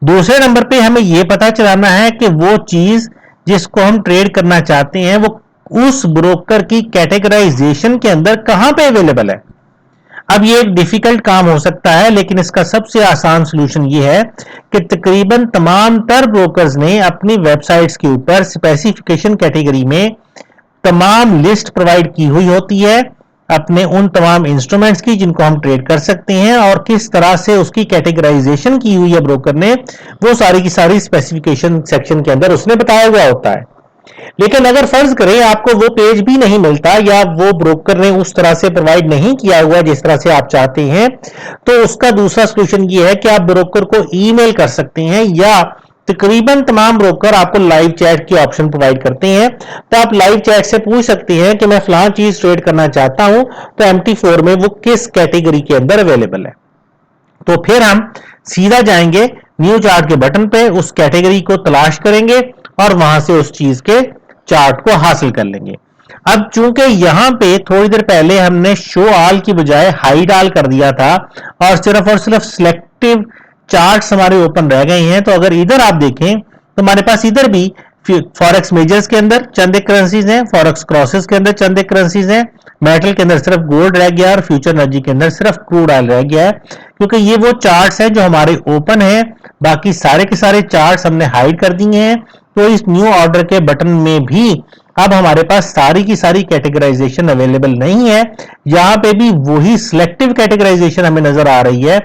दूसरे नंबर पे हमें यह पता चलाना है कि वो चीज जिसको हम ट्रेड करना चाहते हैं वो उस ब्रोकर की कैटेगराइजेशन के अंदर कहां पे अवेलेबल है। अब ये एक डिफिकल्ट काम हो सकता है, लेकिन इसका सबसे आसान सॉल्यूशन ये है कि तकरीबन तमाम तर ब्रोकर्स ने अपनी वेबसाइट्स के ऊपर स्पेसिफिकेशन कैटेगरी में तमाम लिस्ट प्रोवाइड की हुई होती है अपने उन तमाम इंस्ट्रूमेंट्स की जिनको हम ट्रेड कर सकते हैं, और किस तरह से उसकी कैटेगराइजेशन की हुई है ब्रोकर ने, वो सारी की सारी स्पेसिफिकेशन सेक्शन के अंदर उसने बताया हुआ होता है। लेकिन अगर फर्ज करें आपको वो पेज भी नहीं मिलता या वो ब्रोकर ने उस तरह से प्रोवाइड नहीं किया हुआ जिस तरह से आप चाहते हैं, तो उसका दूसरा सॉल्यूशन ये है कि आप ब्रोकर को ईमेल कर सकते हैं, या तकरीबन तमाम ब्रोकर आपको लाइव चैट की ऑप्शन प्रोवाइड करते हैं। तो आप लाइव चैट से पूछ सकते हैं कि मैं फलां चीज ट्रेड करना चाहता हूं, तो MT4 में वो किस कैटेगरी के अंदर अवेलेबल है। तो फिर हम सीधा जाएंगे न्यू चार्ट के बटन पे, उस कैटेगरी को तलाश करेंगे और वहां से उस चीज के चार्ट को हासिल कर लेंगे। अब चूंकि यहां पे थोड़ी देर पहले हमने शो ऑल की बजाय हाइड ऑल कर दिया था और सिर्फ सिलेक्टिव चार्ट्स हमारे ओपन रह गए हैं, तो अगर इधर आप देखें तो हमारे पास इधर भी फॉरेक्स मेजर्स के अंदर चंद एक करेंसीज हैं, फॉरेक्स क्रॉसेस के अंदर चंद एक करेंसीज हैं, मेटल के अंदर सिर्फ गोल्ड रह गया और फ्यूचर एनर्जी के अंदर सिर्फ क्रूड ऑयल रह गया है, क्योंकि ये वो चार्ट्स हैं जो हमारे ओपन है। बाकी सारे के सारे चार्ट्स हमने हाइड कर दिए हैं। तो इस न्यू ऑर्डर के बटन में भी अब हमारे पास सारी की सारी कैटेगराइजेशन अवेलेबल नहीं है। यहां पे भी वही सिलेक्टिव कैटेगराइजेशन हमें नजर आ रही है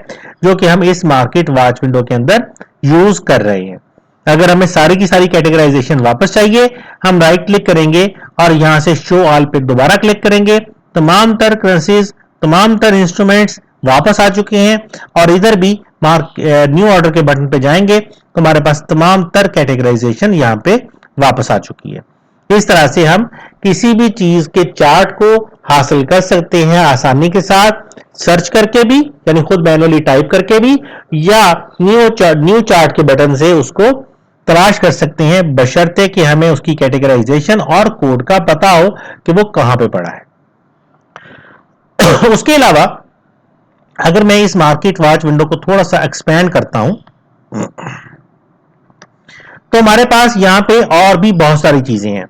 जो कि हम इस मार्केट वॉच विंडो के अंदर यूज कर रहे हैं। अगर हमें सारी की सारी कैटेगराइजेशन वापस चाहिए, हम राइट क्लिक करेंगे और यहां से शो ऑल पे दोबारा क्लिक करेंगे। तमाम तर करेंसीज, तमाम तर इंस्ट्रूमेंट्स वापस आ चुके हैं, और इधर भी न्यू ऑर्डर के बटन पे जाएंगे तो हमारे पास तमाम तर कैटेगराइजेशन यहां पे वापस आ चुकी है। इस तरह से हम किसी भी चीज के चार्ट को हासिल कर सकते हैं आसानी के साथ, सर्च करके भी, यानी खुद मैनुअली टाइप करके भी, या न्यू चार्ट के बटन से उसको तलाश कर सकते हैं, बशर्ते कि हमें उसकी कैटेगराइजेशन और कोड का पता हो कि वो कहां पे पड़ा है। उसके अलावा अगर मैं इस मार्केट वॉच विंडो को थोड़ा सा एक्सपेंड करता हूं तो हमारे पास यहां पे और भी बहुत सारी चीजें हैं।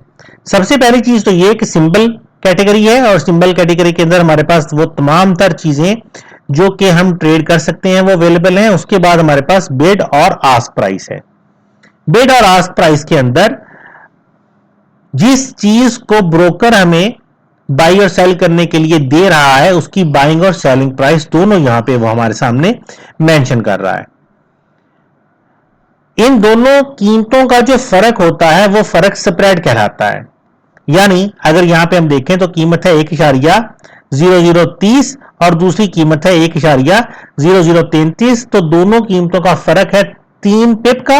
सबसे पहली चीज तो ये कि सिंबल कैटेगरी है, और सिंबल कैटेगरी के अंदर हमारे पास वो तमाम तर चीजें जो कि हम ट्रेड कर सकते हैं वो अवेलेबल हैं। उसके बाद हमारे पास बिड और आस्क प्राइस है। बिड और आस्क प्राइस के अंदर जिस चीज को ब्रोकर हमें बाई और सेल करने के लिए दे रहा है उसकी बाइंग और सेलिंग प्राइस दोनों यहां पे वो हमारे सामने मेंशन कर रहा है। इन दोनों कीमतों का जो फर्क होता है वो फर्क स्प्रेड कहलाता है। यानी अगर यहां पे हम देखें तो कीमत है 1.0030 और दूसरी कीमत है 1.0033, तो दोनों कीमतों का फर्क है 3 पिप का।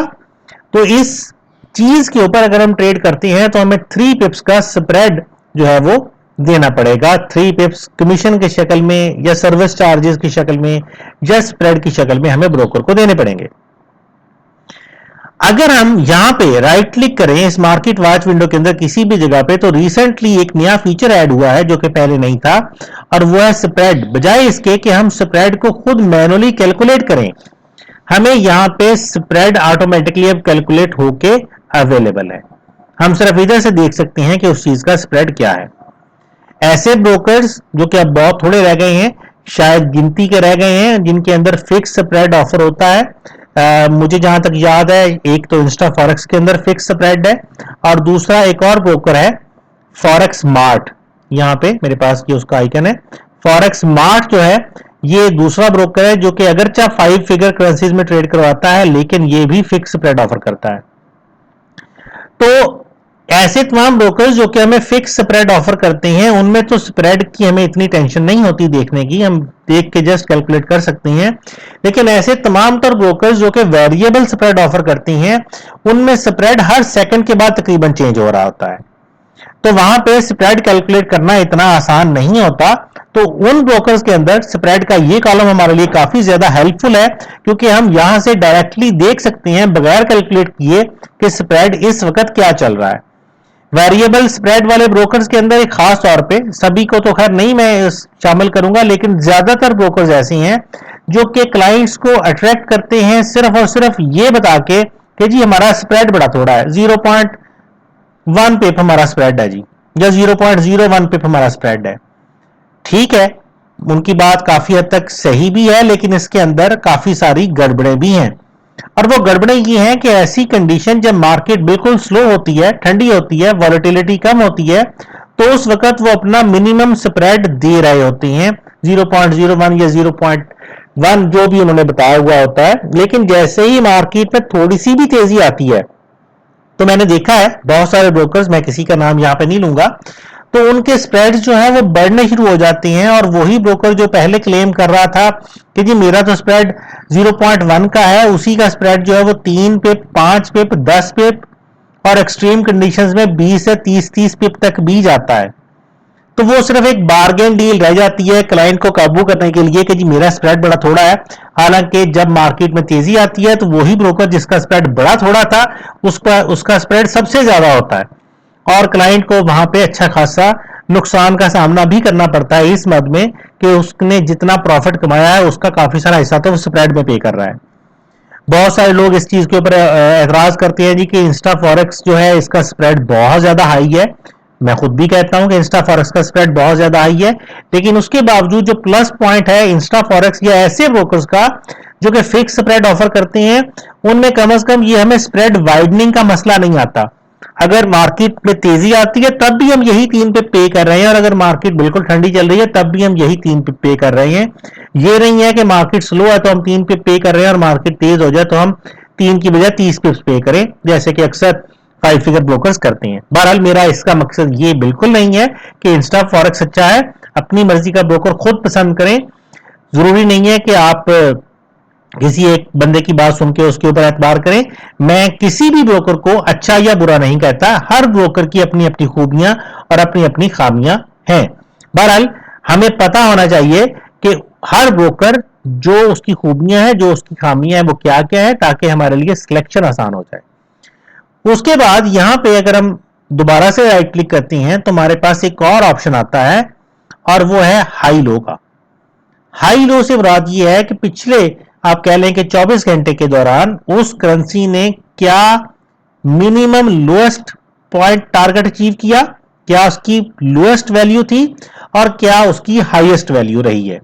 तो इस चीज के ऊपर अगर हम ट्रेड करते हैं तो हमें 3 पिप्स का स्प्रेड जो है वो देना पड़ेगा। 3 पिप्स कमीशन की शक्ल में या सर्विस चार्जेस की शक्ल में या स्प्रेड की शक्ल में हमें ब्रोकर को देने पड़ेंगे। अगर हम यहां पे राइट क्लिक करें इस मार्केट वॉच विंडो के अंदर किसी भी जगह पे, तो रिसेंटली एक नया फीचर ऐड हुआ है जो कि पहले नहीं था, और वो है स्प्रेड। बजाय इसके कि हम स्प्रेड को खुद मैनुअली कैलकुलेट करें, हमें यहां पे स्प्रेड ऑटोमेटिकली अब कैलकुलेट होके अवेलेबल है। हम सिर्फ इधर से देख सकते हैं कि उस चीज का स्प्रेड क्या है। ऐसे ब्रोकर्स जो कि अब बहुत थोड़े रह गए हैं, शायद गिनती के रह गए हैं, जिनके अंदर फिक्स स्प्रेड ऑफर होता है। मुझे जहां तक याद है एक तो इंस्टा फॉरेक्स के अंदर फिक्स स्प्रेड है, और दूसरा एक और ब्रोकर है फॉरेक्स मार्ट। यहां पे मेरे पास ये उसका आइकन है। फॉरेक्स मार्ट जो है ये दूसरा ब्रोकर है जो कि अगरचे 5 फिगर करेंसीज में ट्रेड करवाता है, लेकिन ये भी फिक्स स्प्रेड ऑफर करता है। तो ऐसे तमाम ब्रोकर्स जो कि हमें फिक्स स्प्रेड ऑफर करते हैं उनमें तो स्प्रेड की हमें इतनी टेंशन नहीं होती देखने की, हम देख के जस्ट कैलकुलेट कर सकते हैं। लेकिन ऐसे तमाम तर ब्रोकर्स जो कि वेरिएबल स्प्रेड ऑफर करते हैं उनमें स्प्रेड हर सेकंड के बाद तकरीबन चेंज हो रहा होता है, तो वहां पे स्प्रेड कैलकुलेट करना इतना आसान नहीं होता। तो उन ब्रोकर्स के अंदर स्प्रेड का ये कॉलम हमारे लिए काफी ज्यादा हेल्पफुल है, क्योंकि हम यहां से डायरेक्टली देख सकते हैं बगैर कैलकुलेट किए कि स्प्रेड इस वक्त क्या चल रहा है। वेरिएबल स्प्रेड वाले ब्रोकर्स के अंदर एक खास तौर पे, सभी को तो खैर नहीं मैं शामिल करूंगा, लेकिन ज्यादातर ब्रोकर्स ऐसे हैं जो कि क्लाइंट्स को अट्रैक्ट करते हैं सिर्फ और सिर्फ ये बता के कि जी हमारा स्प्रेड बड़ा थोड़ा है, 0.1 पिप हमारा स्प्रेड है जी, या 0.01 पिप हमारा स्प्रेड है। ठीक है, उनकी बात काफी हद तक सही भी है, लेकिन इसके अंदर काफी सारी गड़बड़ें भी हैं। और वो गड़बड़ें ये हैं कि ऐसी कंडीशन जब मार्केट बिल्कुल स्लो होती है, ठंडी होती है, वॉलेटिलिटी कम होती है, तो उस वक्त वो अपना मिनिमम स्प्रेड दे रहे होते हैं 0.01 या 0.1 जो भी उन्होंने बताया हुआ होता है। लेकिन जैसे ही मार्केट में थोड़ी सी भी तेजी आती है, तो मैंने देखा है बहुत सारे ब्रोकर्स, मैं किसी का नाम यहां पे नहीं लूंगा, तो उनके स्प्रेड्स जो है वो बढ़ने शुरू हो जाते हैं। और वही ब्रोकर जो पहले क्लेम कर रहा था कि जी मेरा तो स्प्रेड 0.1 का है, उसी का स्प्रेड जो है वो 3 पिप, 5 पिप, 10 पिप और एक्सट्रीम कंडीशंस में 20 से 30 पिप तक भी जाता है। तो वो सिर्फ एक बार्गेन डील रह जाती है क्लाइंट को काबू करने के लिए कि जी मेरा स्प्रेड बड़ा थोड़ा है। हालांकि जब मार्केट में तेजी आती है तो वही ब्रोकर जिसका स्प्रेड बड़ा थोड़ा था उसका स्प्रेड सबसे ज्यादा होता है और क्लाइंट को वहां पे अच्छा खासा नुकसान का सामना भी करना पड़ता है इस मद में कि उसने जितना प्रॉफिट कमाया है उसका काफी सारा हिस्सा तो स्प्रेड में पे कर रहा है। बहुत सारे लोग इस चीज के ऊपर एतराज करते हैं जी कि इंस्टा फॉरेक्स जो है इसका स्प्रेड बहुत ज्यादा हाई है। मैं खुद भी कहता हूं कि इंस्टा फॉरेक्स का स्प्रेड बहुत ज्यादा हाई है, लेकिन उसके बावजूद जो प्लस पॉइंट है इंस्टा फॉरेक्स या ऐसे ब्रोकर्स का जो कि फिक्स स्प्रेड ऑफर करते हैं, उनमें कम से कम ये हमें स्प्रेड वाइडनिंग का मसला नहीं आता। अगर मार्केट में तेजी आती है तब भी हम यही 3 पे पे कर रहे हैं, और अगर मार्केट बिल्कुल ठंडी चल रही है तब भी हम यही 3 पे कर रहे हैं। ये नहीं है कि मार्केट स्लो है तो हम 3 पे कर रहे हैं और मार्केट तेज हो जाए तो हम 3 की बजाय 30 पिप्स पे करें, जैसे कि अक्सर 5 फिगर ब्रोकर्स करते हैं। बहरहाल मेरा इसका मकसद ये बिल्कुल नहीं है कि इंस्टा फॉरेक्स अच्छा है। अपनी मर्जी का ब्रोकर खुद पसंद करें। जरूरी नहीं है कि आप किसी एक बंदे की बात सुन के उसके ऊपर एतबार करें। मैं किसी भी ब्रोकर को अच्छा या बुरा नहीं कहता। हर ब्रोकर की अपनी अपनी खूबियां और अपनी अपनी खामियां हैं। बहरहाल हमें पता होना चाहिए कि हर ब्रोकर जो उसकी खूबियां हैं, जो उसकी खामियां हैं, वो क्या क्या है, ताकि हमारे लिए सिलेक्शन आसान हो जाए। उसके बाद यहां पे अगर हम दोबारा से राइट क्लिक करते हैं तो हमारे पास एक और ऑप्शन आता है और वो है हाई लो का। हाई लो से मुराद ये है कि पिछले आप कह लें कि 24 घंटे के दौरान उस करेंसी ने क्या minimum lowest point target achieve किया, क्या उसकी लोएस्ट वैल्यू थी और क्या उसकी हाईएस्ट वैल्यू रही है।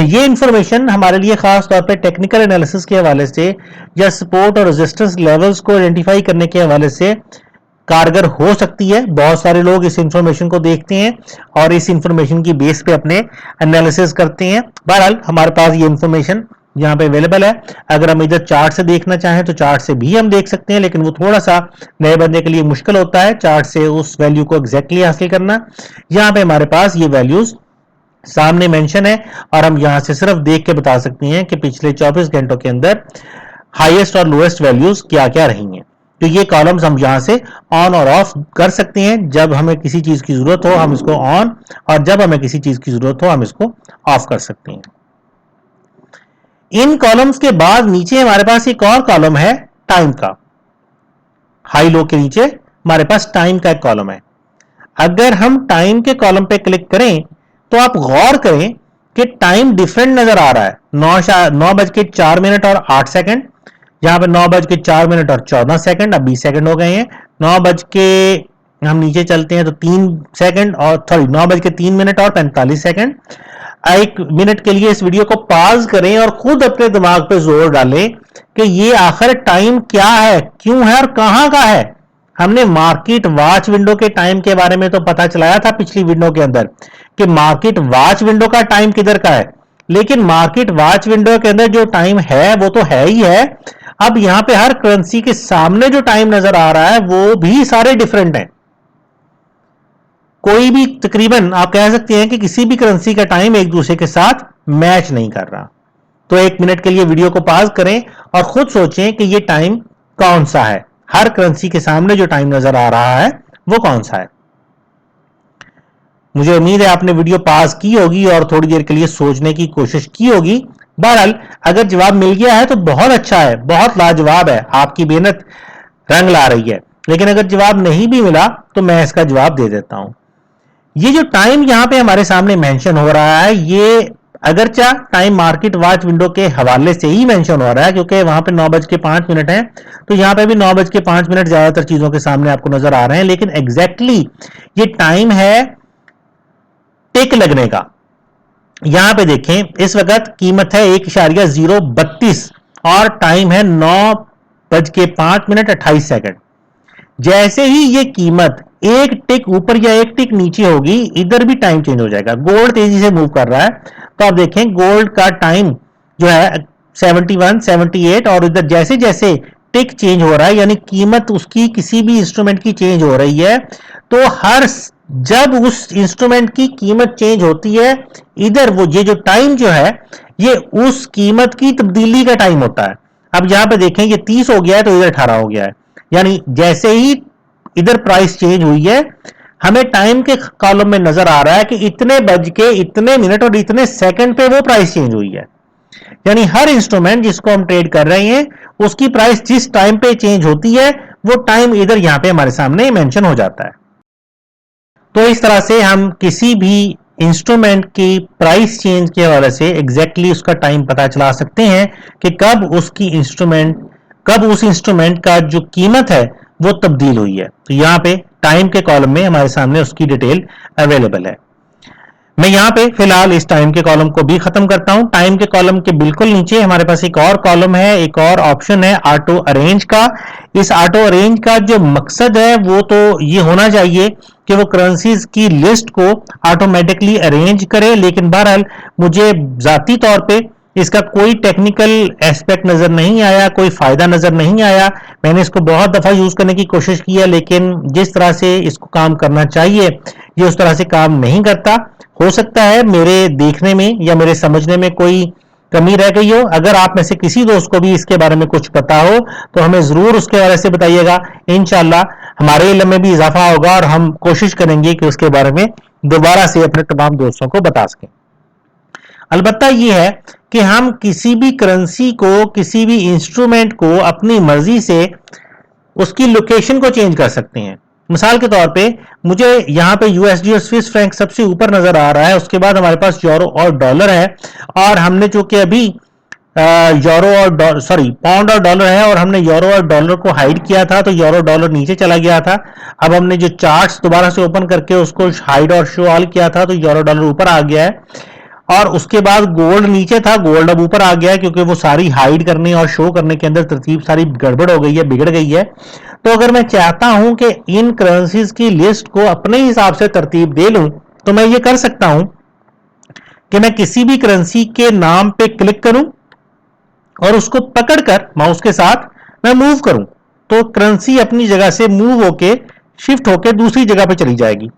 ये इंफॉर्मेशन हमारे लिए खास तौर पे टेक्निकल एनालिसिस के हवाले से या सपोर्ट और रेजिस्टेंस लेवल्स को आइडेंटिफाई करने के हवाले से कारगर हो सकती है। बहुत सारे लोग इस इंफॉर्मेशन को देखते हैं और इस इंफॉर्मेशन की बेस पे अपने एनालिसिस करते हैं। बहरहाल हमारे पास ये इंफॉर्मेशन यहाँ पे अवेलेबल है। अगर हम इधर चार्ट से देखना चाहें तो चार्ट से भी हम देख सकते हैं, लेकिन वो थोड़ा सा नए बंदे के लिए मुश्किल होता है चार्ट से उस वैल्यू को एग्जैक्टली हासिल करना। यहाँ पे हमारे पास ये वैल्यूज सामने मेंशन है और हम यहां से सिर्फ देख के बता सकते हैं कि पिछले 24 घंटों के अंदर हाईएस्ट और लोएस्ट वैल्यूज क्या क्या रही हैं। तो ये कॉलम्स हम यहां से ऑन और ऑफ कर सकते हैं। जब हमें किसी चीज की जरूरत हो हम इसको ऑन, और जब हमें किसी चीज की जरूरत हो हम इसको ऑफ कर सकते हैं। इन कॉलम्स के बाद नीचे हमारे पास एक और कॉलम है टाइम का। हाई लो के नीचे हमारे पास टाइम का एक कॉलम है। अगर हम टाइम के कॉलम पे क्लिक करें तो आप गौर करें कि टाइम डिफरेंट नजर आ रहा है। 9:04 और 8 सेकंड, यहां पे 9:04 और 14 सेकंड, अब 20 सेकंड हो गए हैं। 9 बज के हम नीचे चलते हैं तो 3 सेकंड और 9:03 और 45 सेकंड। एक मिनट के लिए इस वीडियो को पॉज करें और खुद अपने दिमाग पे जोर डालें कि ये आखिर टाइम क्या है, क्यों है और कहां का है। हमने मार्केट वॉच विंडो के टाइम के बारे में तो पता चलाया था पिछली विंडो के अंदर कि मार्केट वॉच विंडो का टाइम किधर का है, लेकिन मार्केट वॉच विंडो के अंदर जो टाइम है वो तो है ही है। अब यहां पे हर करेंसी के सामने जो टाइम नजर आ रहा है वो भी सारे डिफरेंट हैं। कोई भी तकरीबन आप कह सकते हैं कि किसी भी करेंसी का टाइम एक दूसरे के साथ मैच नहीं कर रहा। तो एक मिनट के लिए वीडियो को पॉज करें और खुद सोचें कि ये टाइम कौन सा है। हर करेंसी के सामने जो टाइम नजर आ रहा है वो कौन सा है। मुझे उम्मीद है आपने वीडियो पॉज की होगी और थोड़ी देर के लिए सोचने की कोशिश की होगी। बहरहाल अगर जवाब मिल गया है तो बहुत अच्छा है, बहुत लाजवाब है, आपकी मेहनत रंग ला रही है। लेकिन अगर जवाब नहीं भी मिला तो मैं इसका जवाब दे देता हूं। ये जो टाइम यहां पे हमारे सामने मेंशन हो रहा है, ये अगरचा टाइम मार्केट वॉच विंडो के हवाले से ही मेंशन हो रहा है क्योंकि वहां पे 9:05 है, तो यहां पे भी 9:05 ज्यादातर चीजों के सामने आपको नजर आ रहे हैं। लेकिन एग्जैक्टली ये टाइम है टिक लगने का। यहां पे देखें इस वक्त कीमत है 1.032 और टाइम है 9:05:28। जैसे ही ये कीमत एक टिक ऊपर या एक टिक नीचे होगी, इधर भी टाइम चेंज हो जाएगा। गोल्ड तेजी से मूव कर रहा है, तो आप देखें गोल्ड का टाइम जो है 71, 78 और इधर जैसे जैसे टिक चेंज हो रहा है, यानी कीमत उसकी किसी भी इंस्ट्रूमेंट की चेंज हो रही है, तो जब उस इंस्ट्रूमेंट की कीमत चेंज होती है, इधर वो ये जो टाइम जो है ये उस कीमत की तब्दीली का टाइम होता है। अब यहां पे देखें ये 30 हो गया है, तो इधर 18 हो गया है, यानी जैसे ही इधर प्राइस चेंज हुई है, हमें टाइम के कॉलम में नजर आ रहा है कि इतने बज के इतने मिनट और इतने सेकंड पे वो प्राइस चेंज हुई है। यानी हर इंस्ट्रूमेंट जिसको हम ट्रेड कर रहे हैं, उसकी प्राइस जिस टाइम पे चेंज होती है, वो टाइम इधर यहां पे हमारे सामने मेंशन हो जाता है। तो इस तरह से हम किसी भी इंस्ट्रूमेंट की प्राइस चेंज के हवाले से एग्जैक्टली उसका टाइम पता चला सकते हैं कि कब उस इंस्ट्रूमेंट का जो कीमत है वो तब्दील हुई है। तो यहां पे टाइम के कॉलम में हमारे सामने उसकी डिटेल अवेलेबल है। मैं यहां पे फिलहाल इस टाइम के कॉलम को भी खत्म करता हूं। टाइम के कॉलम के बिल्कुल नीचे हमारे पास एक और कॉलम है, एक और ऑप्शन है ऑटो अरेंज का। इस ऑटो अरेंज का जो मकसद है वो तो ये होना चाहिए कि वो करेंसीज की लिस्ट को ऑटोमेटिकली अरेंज करे, लेकिन बहरहाल मुझे जाती तौर पे इसका कोई टेक्निकल एस्पेक्ट नजर नहीं आया, कोई फायदा नजर नहीं आया। मैंने इसको बहुत दफा यूज करने की कोशिश की है, लेकिन जिस तरह से इसको काम करना चाहिए ये उस तरह से काम नहीं करता। हो सकता है मेरे देखने में या मेरे समझने में कोई कमी रह गई हो। अगर आप में से किसी दोस्त को भी इसके बारे में कुछ पता हो तो हमें जरूर उसके बारे से बताइएगा। इंशाल्लाह हमारे इल्म में भी इजाफा होगा और हम कोशिश करेंगे कि उसके बारे में दोबारा से अपने तमाम दोस्तों को बता सकें। अलबत्ता यह है कि हम किसी भी करेंसी को, किसी भी इंस्ट्रूमेंट को अपनी मर्जी से उसकी लोकेशन को चेंज कर सकते हैं। मिसाल के तौर पे मुझे यहाँ पे यूएसडी और स्विस फ्रैंक सबसे ऊपर नजर आ रहा है, उसके बाद हमारे पास यूरो और डॉलर है, और हमने चूंकि अभी पाउंड और डॉलर है और हमने यूरो और डॉलर को हाइड किया था, तो यूरो डॉलर नीचे चला गया था। अब हमने जो चार्ट्स दोबारा से ओपन करके उसको हाइड और शो ऑल किया था, तो यूरो डॉलर ऊपर आ गया है। और उसके बाद गोल्ड नीचे था, गोल्ड अब ऊपर आ गया है, क्योंकि वो सारी हाइड करने और शो करने के अंदर तरतीब सारी गड़बड़ हो गई है, बिगड़ गई है। तो अगर मैं चाहता हूं कि इन करेंसीज की लिस्ट को अपने हिसाब से तरतीब दे लूं, तो मैं ये कर सकता हूं कि मैं किसी भी करेंसी के नाम पे क्लिक करूं और उसको पकड़कर माउस के साथ मैं मूव करूं, तो करेंसी अपनी जगह से मूव होके शिफ्ट होके दूसरी जगह पे चली जाएगी।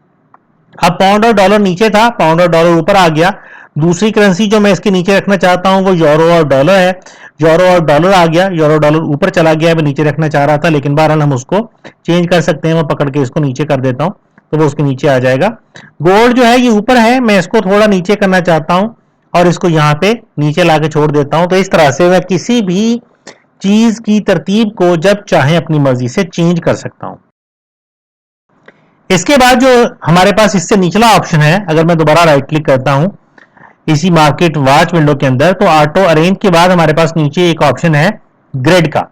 अब पाउंड और डॉलर नीचे था, पाउंड और डॉलर ऊपर आ गया। दूसरी करेंसी जो मैं इसके नीचे रखना चाहता हूं वो यूरो और डॉलर है, यूरो और डॉलर आ गया, यूरो डॉलर ऊपर चला गया। मैं नीचे रखना चाह रहा था, लेकिन बहरहाल हम उसको चेंज कर सकते हैं। मैं पकड़ के इसको नीचे कर देता हूं तो वो उसके नीचे आ जाएगा। गोल्ड जो है ये ऊपर है, मैं इसको थोड़ा नीचे करना चाहता हूं और इसको यहां पे नीचे लाके छोड़ देता हूं। तो इस तरह से मैं किसी भी चीज की तरतीब को जब चाहे अपनी मर्जी से चेंज कर सकता हूं। इसके बाद जो हमारे पास इससे निचला ऑप्शन है, अगर मैं दोबारा राइट क्लिक करता हूं इसी मार्केट वॉच विंडो के अंदर, तो ऑटो अरेंज के बाद हमारे पास नीचे एक ऑप्शन है ग्रिड का।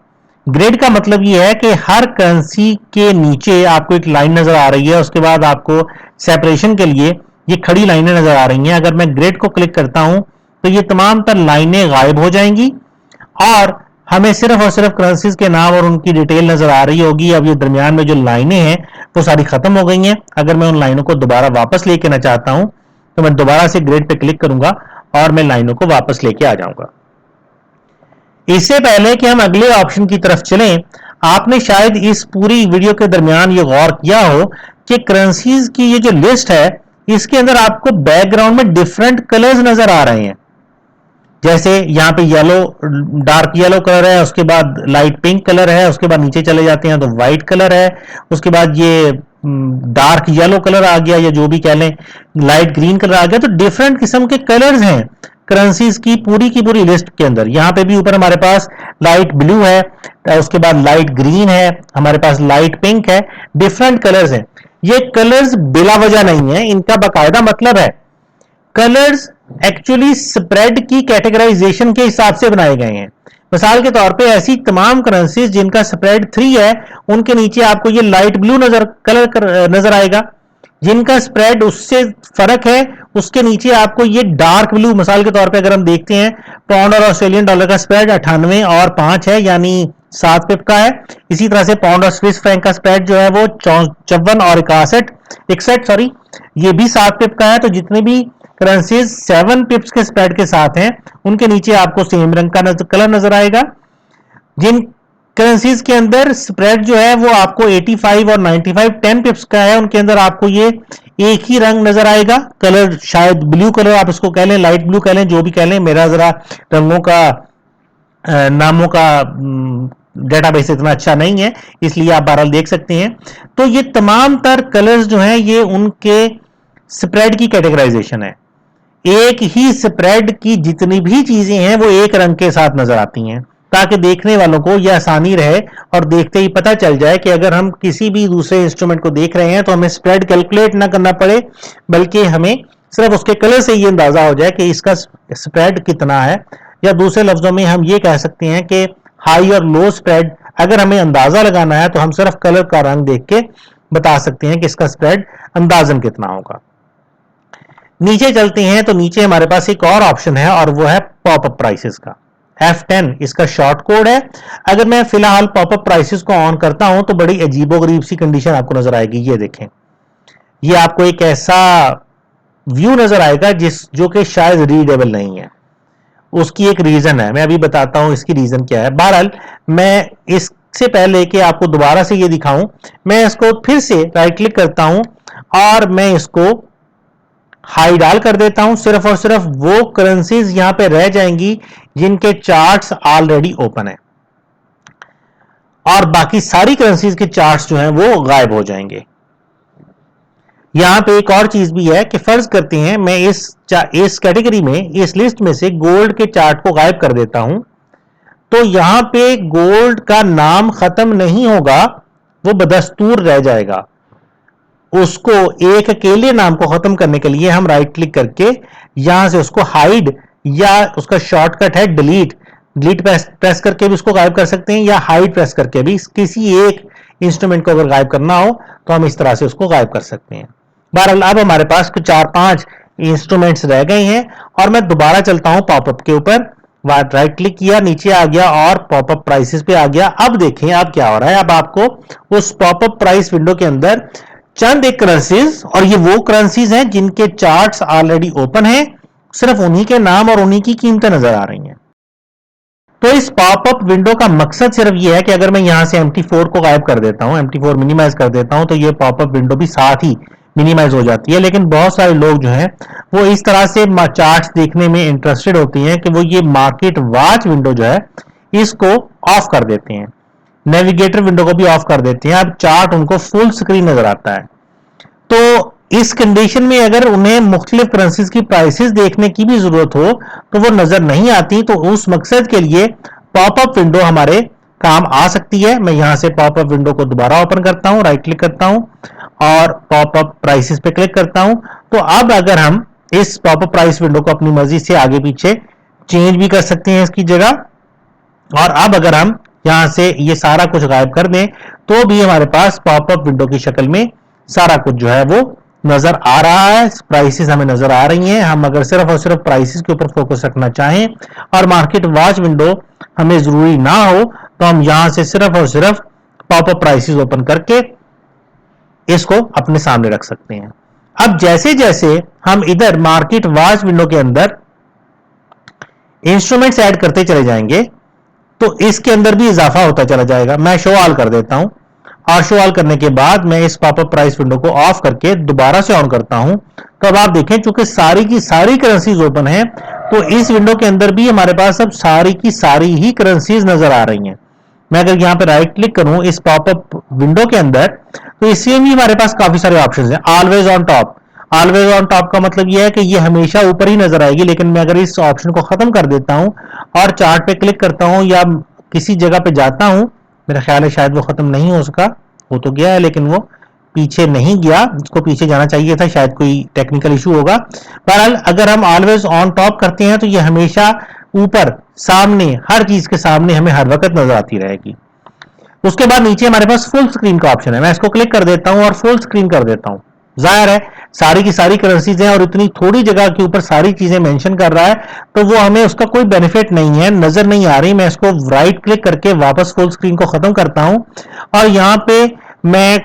ग्रिड का मतलब ये है कि हर करेंसी के नीचे आपको एक लाइन नजर आ रही है, उसके बाद आपको सेपरेशन के लिए ये खड़ी लाइनें नजर आ रही हैं। अगर मैं ग्रिड को क्लिक करता हूं तो ये तमाम तर लाइनें गायब हो जाएंगी और हमें सिर्फ और सिर्फ करेंसीज के नाम और उनकी डिटेल नजर आ रही होगी। अब ये दरमियान में जो लाइनें हैं वो सारी खत्म हो गई हैं। अगर मैं उन लाइनों को दोबारा वापस लेके ना चाहता हूं तो मैं दोबारा से ग्रिड पे क्लिक करूंगा और मैं लाइनों को वापस लेके आ जाऊंगा। इससे पहले कि हम अगले ऑप्शन की तरफ चलें, आपने शायद इस पूरी वीडियो के दरमियान ये गौर किया हो कि करेंसीज की ये जो लिस्ट है इसके अंदर आपको बैकग्राउंड में डिफरेंट कलर्स नजर आ रहे हैं। जैसे यहाँ पे येलो, डार्क येलो कलर है, उसके बाद लाइट पिंक कलर है, उसके बाद नीचे चले जाते हैं तो व्हाइट कलर है, उसके बाद ये डार्क येलो कलर आ गया या जो भी कह लें, लाइट ग्रीन कलर आ गया। तो डिफरेंट किस्म के कलर्स हैं करेंसीज की पूरी लिस्ट के अंदर। यहाँ पे भी ऊपर हमारे पास लाइट ब्लू है, उसके बाद लाइट ग्रीन है, हमारे पास लाइट पिंक है, डिफरेंट कलर्स हैं। ये कलर्स बिला वजह नहीं है, इनका बाकायदा मतलब है। कलर्स एक्चुअली स्प्रेड की कैटेगराइजेशन के हिसाब से बनाए गए हैं। मिसाल के तौर पे ऐसी तमाम करेंसीज जिनका स्प्रेड 3 है, उनके नीचे आपको ये लाइट ब्लू कलर नजर आएगा। जिनका स्प्रेड उससे फर्क है उसके नीचे आपको ये डार्क ब्लू, मिसाल के तौर पे अगर हम देखते हैं पाउंड और ऑस्ट्रेलियन डॉलर का स्प्रेड 98 और 5 है, यानी 7 पिप का है। इसी तरह से पाउंड और स्विस फ्रैंक का स्प्रेड जो है वो 54 और 61 सॉरी, ये भी 7 पिप का है। तो जितने भी करेंसीज 7 पिप्स के स्प्रेड के साथ हैं उनके नीचे आपको सेम रंग का कलर नजर आएगा। जिन करेंसीज के अंदर स्प्रेड जो है वो आपको 85 और 95 10 पिप्स का है, उनके अंदर आपको ये एक ही रंग नजर आएगा। कलर शायद ब्लू कलर आप इसको कह लें, लाइट ब्लू कह लें, जो भी कह लें, मेरा जरा रंगों का नामों का डेटाबेस इतना अच्छा नहीं है, इसलिए आप बहरहाल देख सकते हैं। तो ये तमाम तर कलर्स जो हैं ये उनके स्प्रेड की कैटेगराइजेशन है। एक ही स्प्रेड की जितनी भी चीजें हैं वो एक रंग के साथ नजर आती हैं, ताकि देखने वालों को यह आसानी रहे और देखते ही पता चल जाए कि अगर हम किसी भी दूसरे इंस्ट्रूमेंट को देख रहे हैं तो हमें स्प्रेड कैलकुलेट ना करना पड़े, बल्कि हमें सिर्फ उसके कलर से ये अंदाजा हो जाए कि इसका स्प्रेड कितना है। या दूसरे लफ्जों में हम ये कह सकते हैं कि हाई और लो स्प्रेड अगर हमें अंदाजा लगाना है तो हम सिर्फ कलर का रंग देख के बता सकते हैं कि इसका स्प्रेड अंदाजन कितना होगा। नीचे चलते हैं तो नीचे हमारे पास एक और ऑप्शन है और वो है पॉपअप प्राइसेस का। F10 इसका शॉर्ट कोड है। अगर मैं फिलहाल पॉपअप प्राइसेस को ऑन करता हूं तो बड़ी अजीबोगरीब सी कंडीशन आपको नजर आएगी। ये देखें, ये आपको एक ऐसा व्यू नजर आएगा जो कि शायद रीडेबल नहीं है। उसकी एक रीजन है, मैं अभी बताता हूं इसकी रीजन क्या है। बहरहाल मैं इससे पहले कि आपको दोबारा से ये दिखाऊं, मैं इसको फिर से राइट क्लिक करता हूं और मैं इसको हाई डाल कर देता हूं। सिर्फ और सिर्फ वो करेंसीज यहां पे रह जाएंगी जिनके चार्ट्स ऑलरेडी ओपन है, और बाकी सारी करेंसीज के चार्ट्स जो हैं वो गायब हो जाएंगे। यहां पे एक और चीज भी है कि फर्ज करते हैं मैं इस कैटेगरी में, इस लिस्ट में से गोल्ड के चार्ट को गायब कर देता हूं, तो यहां पे गोल्ड का नाम खत्म नहीं होगा, वो बदस्तूर रह जाएगा। उसको एक अकेले नाम को खत्म करने के लिए हम राइट क्लिक करके यहां से उसको हाइड, या उसका शॉर्टकट है डिलीट प्रेस करके भी उसको गायब कर सकते हैं, या हाइड प्रेस करके भी। किसी एक इंस्ट्रूमेंट को अगर गायब करना हो तो हम इस तरह से उसको गायब कर सकते हैं। बहरहाल अब हमारे पास 4-5 इंस्ट्रूमेंट्स रह गए हैं और मैं दोबारा चलता हूं पॉपअप के ऊपर। राइट क्लिक किया, नीचे आ गया और पॉपअप प्राइसेस पे आ गया। अब देखें अब क्या हो रहा है। अब आपको उस पॉपअप प्राइस विंडो के अंदर चंद एक करेंसीज, और ये वो करेंसीज हैं जिनके चार्ट्स ऑलरेडी ओपन हैं, सिर्फ उन्हीं के नाम और उन्हीं की कीमतें नजर आ रही हैं। तो इस पॉपअप विंडो का मकसद सिर्फ ये है कि अगर मैं यहां से MT4 को गायब कर देता हूं, MT4 मिनिमाइज कर देता हूं, तो ये पॉपअप विंडो भी साथ ही मिनिमाइज हो जाती है। लेकिन बहुत सारे लोग जो हैं वो इस तरह से चार्ट्स देखने में इंटरेस्टेड होते हैं कि वो ये मार्केट वॉच विंडो जो है इसको ऑफ कर देते हैं, नेविगेटर विंडो को भी ऑफ कर देते हैं। अब चार्ट उनको फुल स्क्रीन नजर आता है। तो इस कंडीशन में अगर उन्हें मुख्तलिफ करेंसीज की प्राइसेस देखने की भी जरूरत हो तो वो नजर नहीं आती, तो उस मकसद के लिए पॉपअप विंडो हमारे काम आ सकती है। मैं यहां से पॉपअप विंडो को दोबारा ओपन करता हूं, राइट क्लिक करता हूं और पॉपअप प्राइसेस पे क्लिक करता हूं। तो अब अगर हम इस पॉपअप प्राइस विंडो को अपनी मर्जी से आगे पीछे चेंज भी कर सकते हैं इसकी जगह, और अब अगर हम यहां से ये सारा कुछ गायब कर दें तो भी हमारे पास पॉपअप विंडो की शक्ल में सारा कुछ जो है वो नजर आ रहा है। प्राइसेस हमें नजर आ रही हैं। हम अगर सिर्फ और सिर्फ प्राइसेस के ऊपर फोकस रखना चाहें और मार्केट वॉच विंडो हमें जरूरी ना हो तो हम यहां से सिर्फ और सिर्फ पॉपअप प्राइसेस ओपन करके इसको अपने सामने रख सकते हैं। अब जैसे जैसे हम इधर मार्केट वॉच विंडो के अंदर इंस्ट्रूमेंट्स ऐड करते चले जाएंगे तो इसके अंदर भी इजाफा होता चला जाएगा। मैं शो ऑल कर देता हूं और शो ऑल करने के बाद मैं इस पॉपअप प्राइस विंडो को ऑफ करके दोबारा से ऑन करता हूं। तो अब आप देखें चूंकि सारी की सारी करेंसीज ओपन है तो इस विंडो के अंदर भी हमारे पास अब सारी की सारी ही करेंसीज नजर आ रही हैं। मैं अगर यहां पे राइट क्लिक करूं इस पॉपअप विंडो के अंदर तो इसमें भी हमारे पास काफी सारे ऑप्शंस हैं। Always on top, always on top का मतलब यह है कि ये हमेशा ऊपर ही नजर आएगी, लेकिन मैं अगर इस ऑप्शन को खत्म कर देता हूं और चार्ट पे क्लिक करता हूं या किसी जगह पे जाता हूं, मेरा ख्याल है शायद वो खत्म नहीं हो सका, हो तो गया है लेकिन वो पीछे नहीं गया, उसको पीछे जाना चाहिए था, शायद कोई टेक्निकल इशू होगा। बहरहाल अगर हम ऑलवेज ऑन टॉप करते हैं तो ये हमेशा ऊपर सामने हर चीज के सामने हमें हर वक्त नजर आती रहेगी। उसके बाद नीचे हमारे पास फुल स्क्रीन का ऑप्शन है, मैं इसको क्लिक कर देता हूं और फुल स्क्रीन कर देता हूं। जाहिर है सारी की सारी करेंसीज हैं और इतनी थोड़ी जगह के ऊपर सारी चीजें मेंशन कर रहा है, तो वो हमें उसका कोई बेनिफिट नहीं है, नजर नहीं आ रही। मैं इसको राइट क्लिक करके वापस फुल स्क्रीन को खत्म करता हूं और यहां पे मैं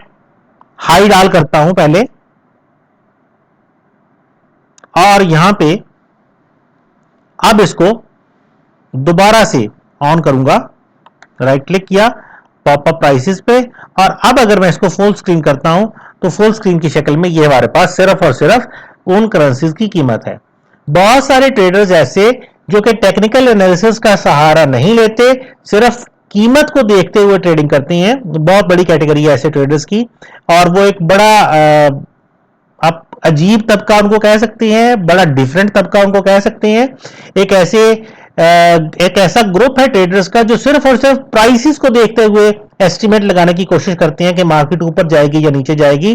हाई डाल करता हूं पहले, और यहां पे अब इसको दोबारा से ऑन करूंगा, राइट क्लिक किया पॉपअप प्राइसेस पे, और अब अगर मैं इसको फुल स्क्रीन करता हूं तो फुल स्क्रीन की शक्ल में ये हमारे पास सिर्फ और सिर्फ उन करेंसीज की कीमत है। बहुत सारे ट्रेडर्स ऐसे जो कि टेक्निकल एनालिसिस का सहारा नहीं लेते, सिर्फ कीमत को देखते हुए ट्रेडिंग करते हैं। बहुत बड़ी कैटेगरी है ऐसे ट्रेडर्स की, और वो एक बड़ा आप अजीब तबका उनको कह सकते हैं, बड़ा डिफरेंट तबका उनको कह सकते हैं। एक ऐसा ग्रुप है ट्रेडर्स का जो सिर्फ और सिर्फ प्राइसेस को देखते हुए एस्टिमेट लगाने की कोशिश करते हैं कि मार्केट ऊपर जाएगी या नीचे जाएगी।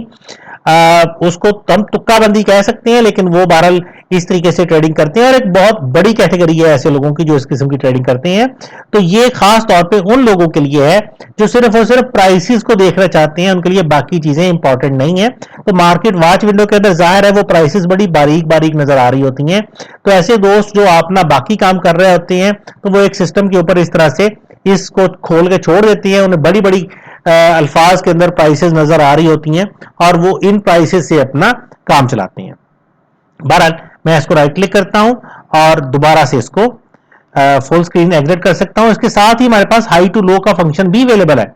उसको हम तुक्का बंदी कह सकते हैं, लेकिन वो बहरहाल इस तरीके से ट्रेडिंग करते हैं, और एक बहुत बड़ी कैटेगरी है ऐसे लोगों की जो इस किस्म की ट्रेडिंग करते हैं। तो ये खास तौर पे उन लोगों के लिए है जो सिर्फ और सिर्फ प्राइसेस को देखना चाहते हैं, उनके लिए बाकी चीजें इंपॉर्टेंट नहीं है। तो मार्केट वॉच विंडो के अंदर जाहिर है वो प्राइसेस बड़ी बारीक बारीक नजर आ रही होती हैं। तो ऐसे दोस्त जो अपना बाकी काम कर रहे होते हैं, तो वो एक सिस्टम के ऊपर इस तरह से इसको खोल के छोड़ देती है, उन्हें बड़ी बड़ी अल्फाज के अंदर प्राइसेस नजर आ रही होती हैं और वो इन प्राइसेस से अपना काम चलाते हैं। बहरहाल मैं इसको राइट क्लिक करता हूं और दोबारा से इसको फुल स्क्रीन एग्जिट कर सकता हूं। इसके साथ ही हमारे पास हाई टू लो का फंक्शन भी अवेलेबल है।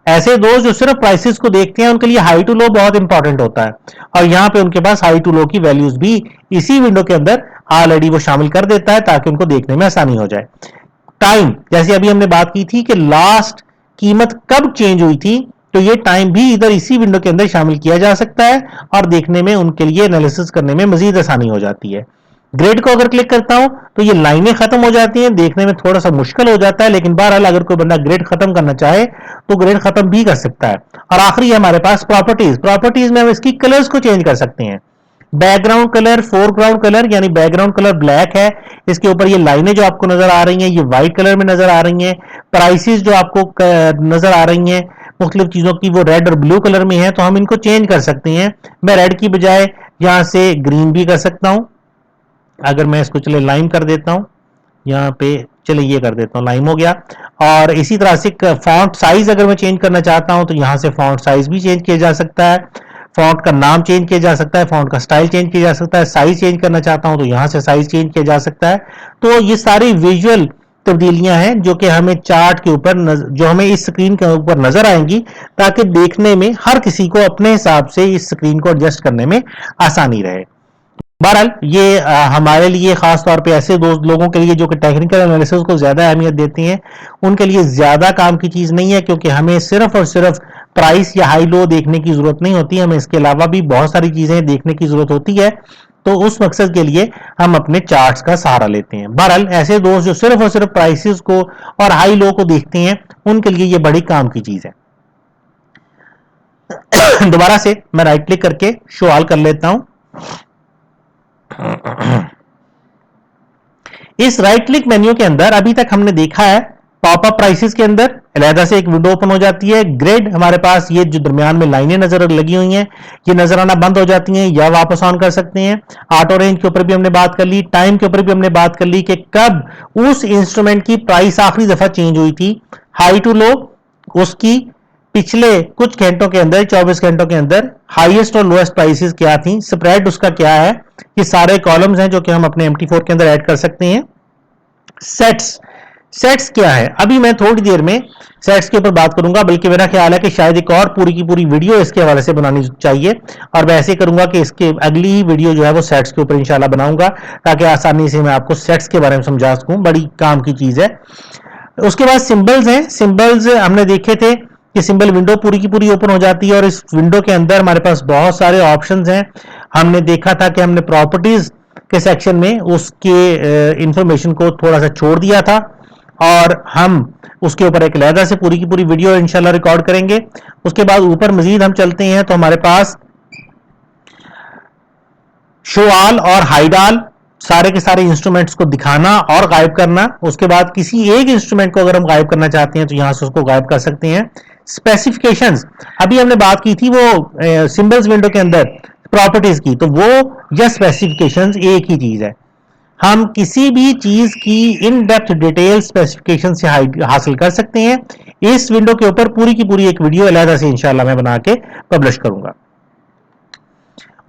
ऐसे दोस्त जो सिर्फ प्राइसेस को देखते हैं उनके लिए हाई टू लो बहुत इंपॉर्टेंट होता है, और यहां पे उनके पास हाई टू लो की वैल्यूज भी इसी विंडो के अंदर ऑलरेडी वो शामिल कर देता है ताकि उनको देखने में आसानी हो जाए। टाइम, जैसे अभी हमने बात की थी कि लास्ट कीमत कब चेंज हुई थी, तो ये टाइम भी इधर इसी विंडो के अंदर शामिल किया जा सकता है और देखने में उनके लिए एनालिसिस करने में मजीद आसानी हो जाती है। ग्रेड को अगर क्लिक करता हूं तो ये लाइनें खत्म हो जाती हैं, देखने में थोड़ा सा मुश्किल हो जाता है, लेकिन बहरहाल अगर कोई बंदा ग्रेड खत्म करना चाहे तो ग्रेड खत्म भी कर सकता है। और आखिरी है हमारे पास प्रॉपर्टीज। प्रॉपर्टीज में हम इसकी कलर्स को चेंज कर सकते हैं। बैकग्राउंड कलर, फोरग्राउंड कलर, यानी बैकग्राउंड कलर ब्लैक है, इसके ऊपर ये लाइनें जो आपको नजर आ रही हैं ये व्हाइट कलर में नजर आ रही हैं। प्राइसेस जो आपको नजर आ रही हैं मुख्तलिफ चीजों की वो रेड और ब्लू कलर में है, तो हम इनको चेंज कर सकते हैं। मैं रेड की बजाय यहां से ग्रीन भी कर सकता हूं। अगर मैं इसको चले लाइम कर देता हूं, यहाँ पे चले ये कर देता हूं, लाइम हो गया। और इसी तरह से फॉन्ट साइज अगर मैं चेंज करना चाहता हूं तो यहां से फॉन्ट साइज भी चेंज किया जा सकता है, फॉन्ट का नाम चेंज किया जा सकता है, फॉन्ट का स्टाइल चेंज किया जा सकता है, साइज चेंज करना चाहता हूं तो यहां से साइज चेंज किया जा सकता है। तो ये सारी विजुअल तब्दीलियां हैं जो कि हमें चार्ट के ऊपर जो हमें इस स्क्रीन के ऊपर नजर आएंगी, ताकि देखने में हर किसी को अपने हिसाब से इस स्क्रीन को एडजस्ट करने में आसानी रहे। बहरहाल ये हमारे लिए खास तौर पे ऐसे लोगों के लिए जो कि टेक्निकल एनालिसिस को ज्यादा अहमियत देते हैं, उनके लिए ज्यादा काम की चीज नहीं है, क्योंकि हमें सिर्फ और सिर्फ प्राइस या हाई लो देखने की जरूरत नहीं होती, हमें इसके अलावा भी बहुत सारी चीजें देखने की जरूरत होती है। तो उस मकसद के लिए हम अपने चार्ट्स का सहारा लेते हैं। बहरहाल ऐसे दोस्त जो सिर्फ और सिर्फ प्राइसेस को और हाई लो को देखते हैं, उनके लिए ये बड़ी काम की चीज है। दोबारा से मैं राइट क्लिक करके शो ऑल कर लेता हूं। इस राइट क्लिक मेन्यू के अंदर अभी तक हमने देखा है पॉपअप प्राइसेस के अंदर अलहदा से एक विंडो ओपन हो जाती है। ग्रिड हमारे पास ये जो दरमियान में लाइनें नजर लगी हुई हैं ये नजर आना बंद हो जाती हैं या वापस ऑन कर सकते हैं। ऑटो रेंज के ऊपर भी हमने बात कर ली, टाइम के ऊपर भी हमने बात कर ली कि कब उस इंस्ट्रूमेंट की प्राइस आखिरी दफा चेंज हुई थी, हाई टू लो, उसकी पिछले कुछ घंटों के अंदर 24 घंटों के अंदर हाईएस्ट और लोएस्ट प्राइसेस क्या थी, स्प्रेड उसका क्या है। ये सारे कॉलम्स हैं जो कि हम अपने MT4 के अंदर ऐड कर सकते हैं। सेट्स क्या है, अभी मैं थोड़ी देर में सेट्स के ऊपर बात करूंगा, बल्कि मेरा ख्याल है कि शायद एक और पूरी की पूरी वीडियो इसके हवाले से बनानी चाहिए, और मैं ऐसे करूंगा कि इसके अगली ही वीडियो जो है वो सेट्स के ऊपर इंशाल्लाह बनाऊंगा, ताकि आसानी से मैं आपको सेट्स के बारे में समझा सकूं। बड़ी काम की चीज है। उसके बाद सिंबल्स हैं। सिंबल्स हमने देखे थे कि सिंबल विंडो पूरी की पूरी ओपन हो जाती है और इस विंडो के अंदर हमारे पास बहुत सारे ऑप्शंस हैं। हमने देखा था कि हमने प्रॉपर्टीज के सेक्शन में उसके इंफॉर्मेशन को थोड़ा सा छोड़ दिया था, और हम उसके ऊपर एक अलहदा से पूरी की पूरी वीडियो इंशाल्लाह रिकॉर्ड करेंगे। उसके बाद ऊपर मजीद हम चलते हैं तो हमारे पास शो ऑल और हाइड ऑल, सारे के सारे इंस्ट्रूमेंट्स को दिखाना और गायब करना। उसके बाद किसी एक इंस्ट्रूमेंट को अगर हम गायब करना चाहते हैं तो यहां से उसको गायब कर सकते हैं। स्पेसिफिकेशंस, अभी हमने बात की थी वो सिंबल्स विंडो के अंदर प्रॉपर्टीज की, तो वो या स्पेसिफिकेशंस एक ही चीज है। हम किसी भी चीज की इन डेप्थ डिटेल स्पेसिफिकेशन से हासिल कर सकते हैं। इस विंडो के ऊपर पूरी की पूरी एक वीडियो अलग से इंशाल्लाह मैं बना के पब्लिश करूंगा।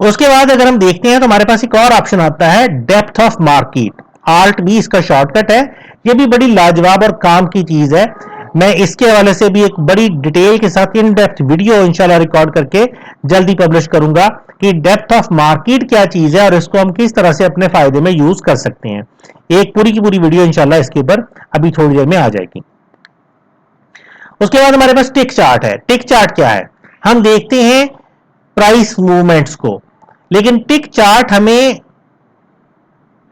उसके बाद अगर हम देखते हैं तो हमारे पास एक और ऑप्शन आता है depth of market, Alt B इसका शॉर्टकट है। यह भी बड़ी लाजवाब और काम की चीज है। मैं इसके हवाले से भी एक बड़ी डिटेल के साथ इन डेप्थ वीडियो इंशाल्लाह रिकॉर्ड करके जल्दी पब्लिश करूंगा कि डेप्थ ऑफ मार्केट क्या चीज है और इसको हम किस तरह से अपने फायदे में यूज कर सकते हैं। एक पूरी की पूरी वीडियो इंशाल्लाह इसके ऊपर अभी थोड़ी देर में आ जाएगी। उसके बाद हमारे पास टिक चार्ट है। टिक चार्ट क्या है? हम देखते हैं प्राइस मूवमेंट्स को, लेकिन टिक चार्ट हमें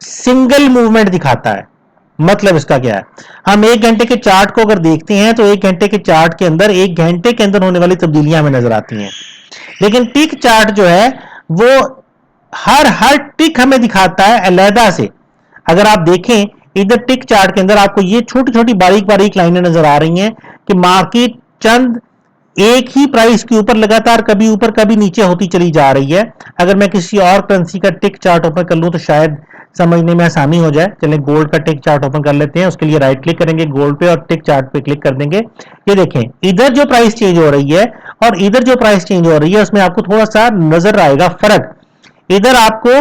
सिंगल मूवमेंट दिखाता है। मतलब इसका क्या है? हम एक घंटे के चार्ट को अगर देखते हैं तो एक घंटे के चार्ट के अंदर एक घंटे के अंदर होने वाली तब्दीलियां हमें नजर आती हैं, लेकिन टिक चार्ट जो है वो हर टिक हमें दिखाता है अलहदा से। अगर आप देखें इधर टिक चार्ट के अंदर आपको ये छोटी छोटी बारीक बारीक लाइनें नजर आ रही हैं कि मार्केट चंद एक ही प्राइस के ऊपर लगातार कभी ऊपर कभी नीचे होती चली जा रही है। अगर मैं किसी और करेंसी का टिक चार्ट ओपन कर लूं तो शायद समझने में आसानी हो जाए। चलें गोल्ड का टिक चार्ट ओपन कर लेते हैं। उसके लिए राइट क्लिक करेंगे गोल्ड पे और टिक चार्ट पे क्लिक कर देंगे। ये देखें इधर जो प्राइस चेंज हो रही है और इधर जो प्राइस चेंज हो रही है उसमें आपको थोड़ा सा नजर आएगा फर्क। इधर आपको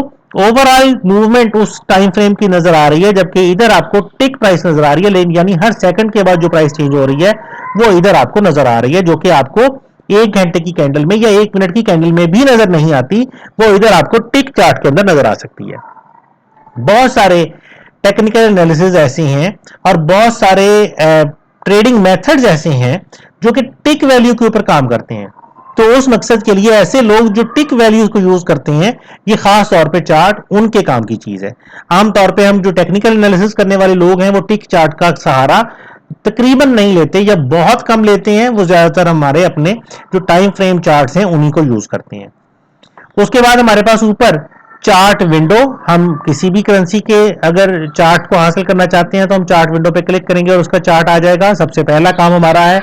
ओवरऑल मूवमेंट उस टाइम फ्रेम की नजर आ रही है, जबकि इधर आपको टिक प्राइस नजर आ रही है, लेकिन यानी हर सेकंड के बाद जो प्राइस चेंज हो रही है वो इधर आपको नजर आ रही है, जो कि आपको एक घंटे की कैंडल में या एक मिनट की कैंडल में भी नजर नहीं आती, वो इधर आपको टिक चार्ट के अंदर नजर आ सकती है। बहुत सारे टेक्निकल एनालिसिस ऐसे हैं और बहुत सारे ट्रेडिंग मेथड्स ऐसे हैं जो कि टिक वैल्यू के ऊपर काम करते हैं। तो उस मकसद के लिए ऐसे लोग जो टिक वैल्यूज को यूज करते हैं, ये खास तौर पे चार्ट उनके काम की चीज है। आमतौर पे हम जो टेक्निकल एनालिसिस करने वाले लोग हैं वो टिक चार्ट का सहारा तकरीबन नहीं लेते या बहुत कम लेते हैं। वो ज्यादातर हमारे अपने जो टाइम फ्रेम चार्ट्स हैं उन्हीं को यूज करते हैं। उसके बाद हमारे पास ऊपर चार्ट विंडो, हम किसी भी करेंसी के अगर चार्ट को हासिल करना चाहते हैं तो हम चार्ट विंडो पे क्लिक करेंगे और उसका चार्ट आ जाएगा। सबसे पहला काम हमारा है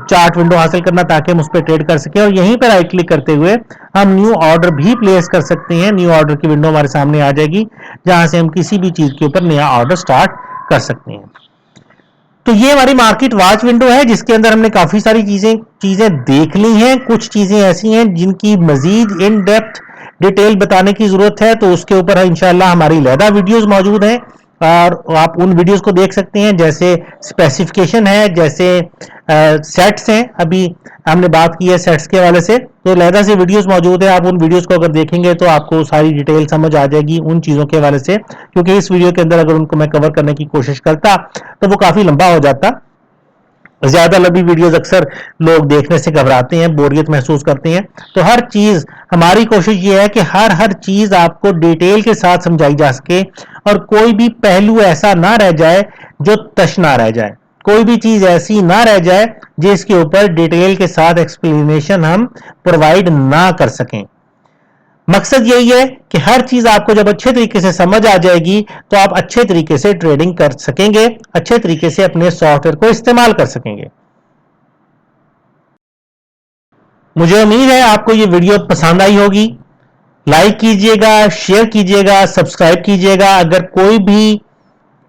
चार्ट विंडो हासिल करना ताकि हम उस पर ट्रेड कर सकें, और यहीं पर राइट क्लिक करते हुए हम न्यू ऑर्डर भी प्लेस कर सकते हैं। न्यू ऑर्डर की विंडो हमारे सामने आ जाएगी जहां से हम किसी भी चीज के ऊपर नया ऑर्डर स्टार्ट कर सकते हैं। तो ये हमारी मार्केट वॉच विंडो है जिसके अंदर हमने काफी सारी चीजें देख ली हैं। कुछ चीजें ऐसी हैं जिनकी मजीद इन डेप्थ डिटेल बताने की जरूरत है, तो उसके ऊपर इंशाल्लाह हमारी अलहदा वीडियोस मौजूद हैं और आप उन वीडियोस को देख सकते हैं। जैसे स्पेसिफिकेशन है, जैसे सेट्स हैं, अभी हमने बात की है सेट्स के हवाले से, तो अलहदा से वीडियोस मौजूद है। आप उन वीडियोस को अगर देखेंगे तो आपको सारी डिटेल समझ आ जाएगी उन चीजों के हवाले से, क्योंकि इस वीडियो के अंदर अगर उनको मैं कवर करने की कोशिश करता तो वो काफी लंबा हो जाता। ज्यादा लंबी वीडियोस अक्सर लोग देखने से घबराते हैं, बोरियत महसूस करते हैं। तो हर चीज हमारी कोशिश ये है कि हर चीज आपको डिटेल के साथ समझाई जा सके और कोई भी पहलू ऐसा ना रह जाए जो तश ना रह जाए, कोई भी चीज ऐसी ना रह जाए जिसके ऊपर डिटेल के साथ एक्सप्लेनेशन हम प्रोवाइड ना कर सकें। मकसद यही है कि हर चीज आपको जब अच्छे तरीके से समझ आ जाएगी तो आप अच्छे तरीके से ट्रेडिंग कर सकेंगे, अच्छे तरीके से अपने सॉफ्टवेयर को इस्तेमाल कर सकेंगे। मुझे उम्मीद है आपको ये वीडियो पसंद आई होगी। लाइक कीजिएगा, शेयर कीजिएगा, सब्सक्राइब कीजिएगा। अगर कोई भी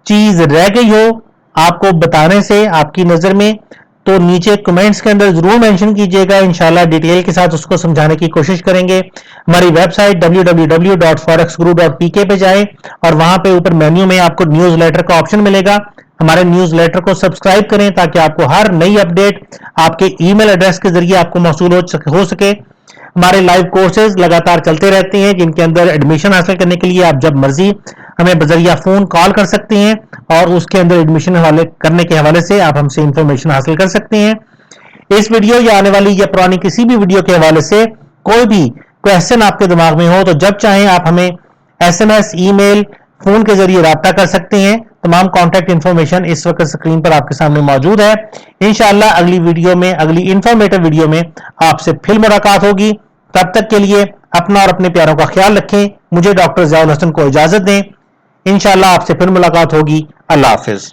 चीज रह गई हो आपको बताने से आपकी नजर में, तो नीचे कमेंट्स के अंदर जरूर मेंशन कीजिएगा। इंशाल्लाह डिटेल के साथ उसको समझाने की कोशिश करेंगे। हमारी वेबसाइट www.forexguru.pk पे जाएं और वहां पे ऊपर मेन्यू में आपको न्यूज लेटर का ऑप्शन मिलेगा। हमारे न्यूज लेटर को सब्सक्राइब करें ताकि आपको हर नई अपडेट आपके ईमेल एड्रेस के जरिए आपको मौसूल हो सके। हमारे लाइव कोर्सेज लगातार चलते रहते हैं जिनके अंदर एडमिशन हासिल करने के लिए आप जब मर्जी हमें बजरिया फोन कॉल कर सकते हैं और उसके अंदर एडमिशन करने के हवाले से आप हमसे इंफॉर्मेशन हासिल कर सकते हैं। इस वीडियो या आने वाली या पुरानी किसी भी वीडियो के हवाले से कोई भी क्वेश्चन आपके दिमाग में हो तो जब चाहें आप हमें SMS, ईमेल, फोन के जरिए राब्ता कर सकते हैं। तमाम कॉन्टैक्ट इंफॉर्मेशन इस वक्त स्क्रीन पर आपके सामने मौजूद है। इंशाल्लाह अगली वीडियो में, अगली इंफॉर्मेटिव वीडियो में आपसे फिर मुलाकात होगी। तब तक के लिए अपना और अपने प्यारों का ख्याल रखें। मुझे डॉक्टर ज़ियाउल हसन को इजाजत दें। इंशाल्लाह आपसे फिर मुलाकात होगी। अल्लाह हाफिज।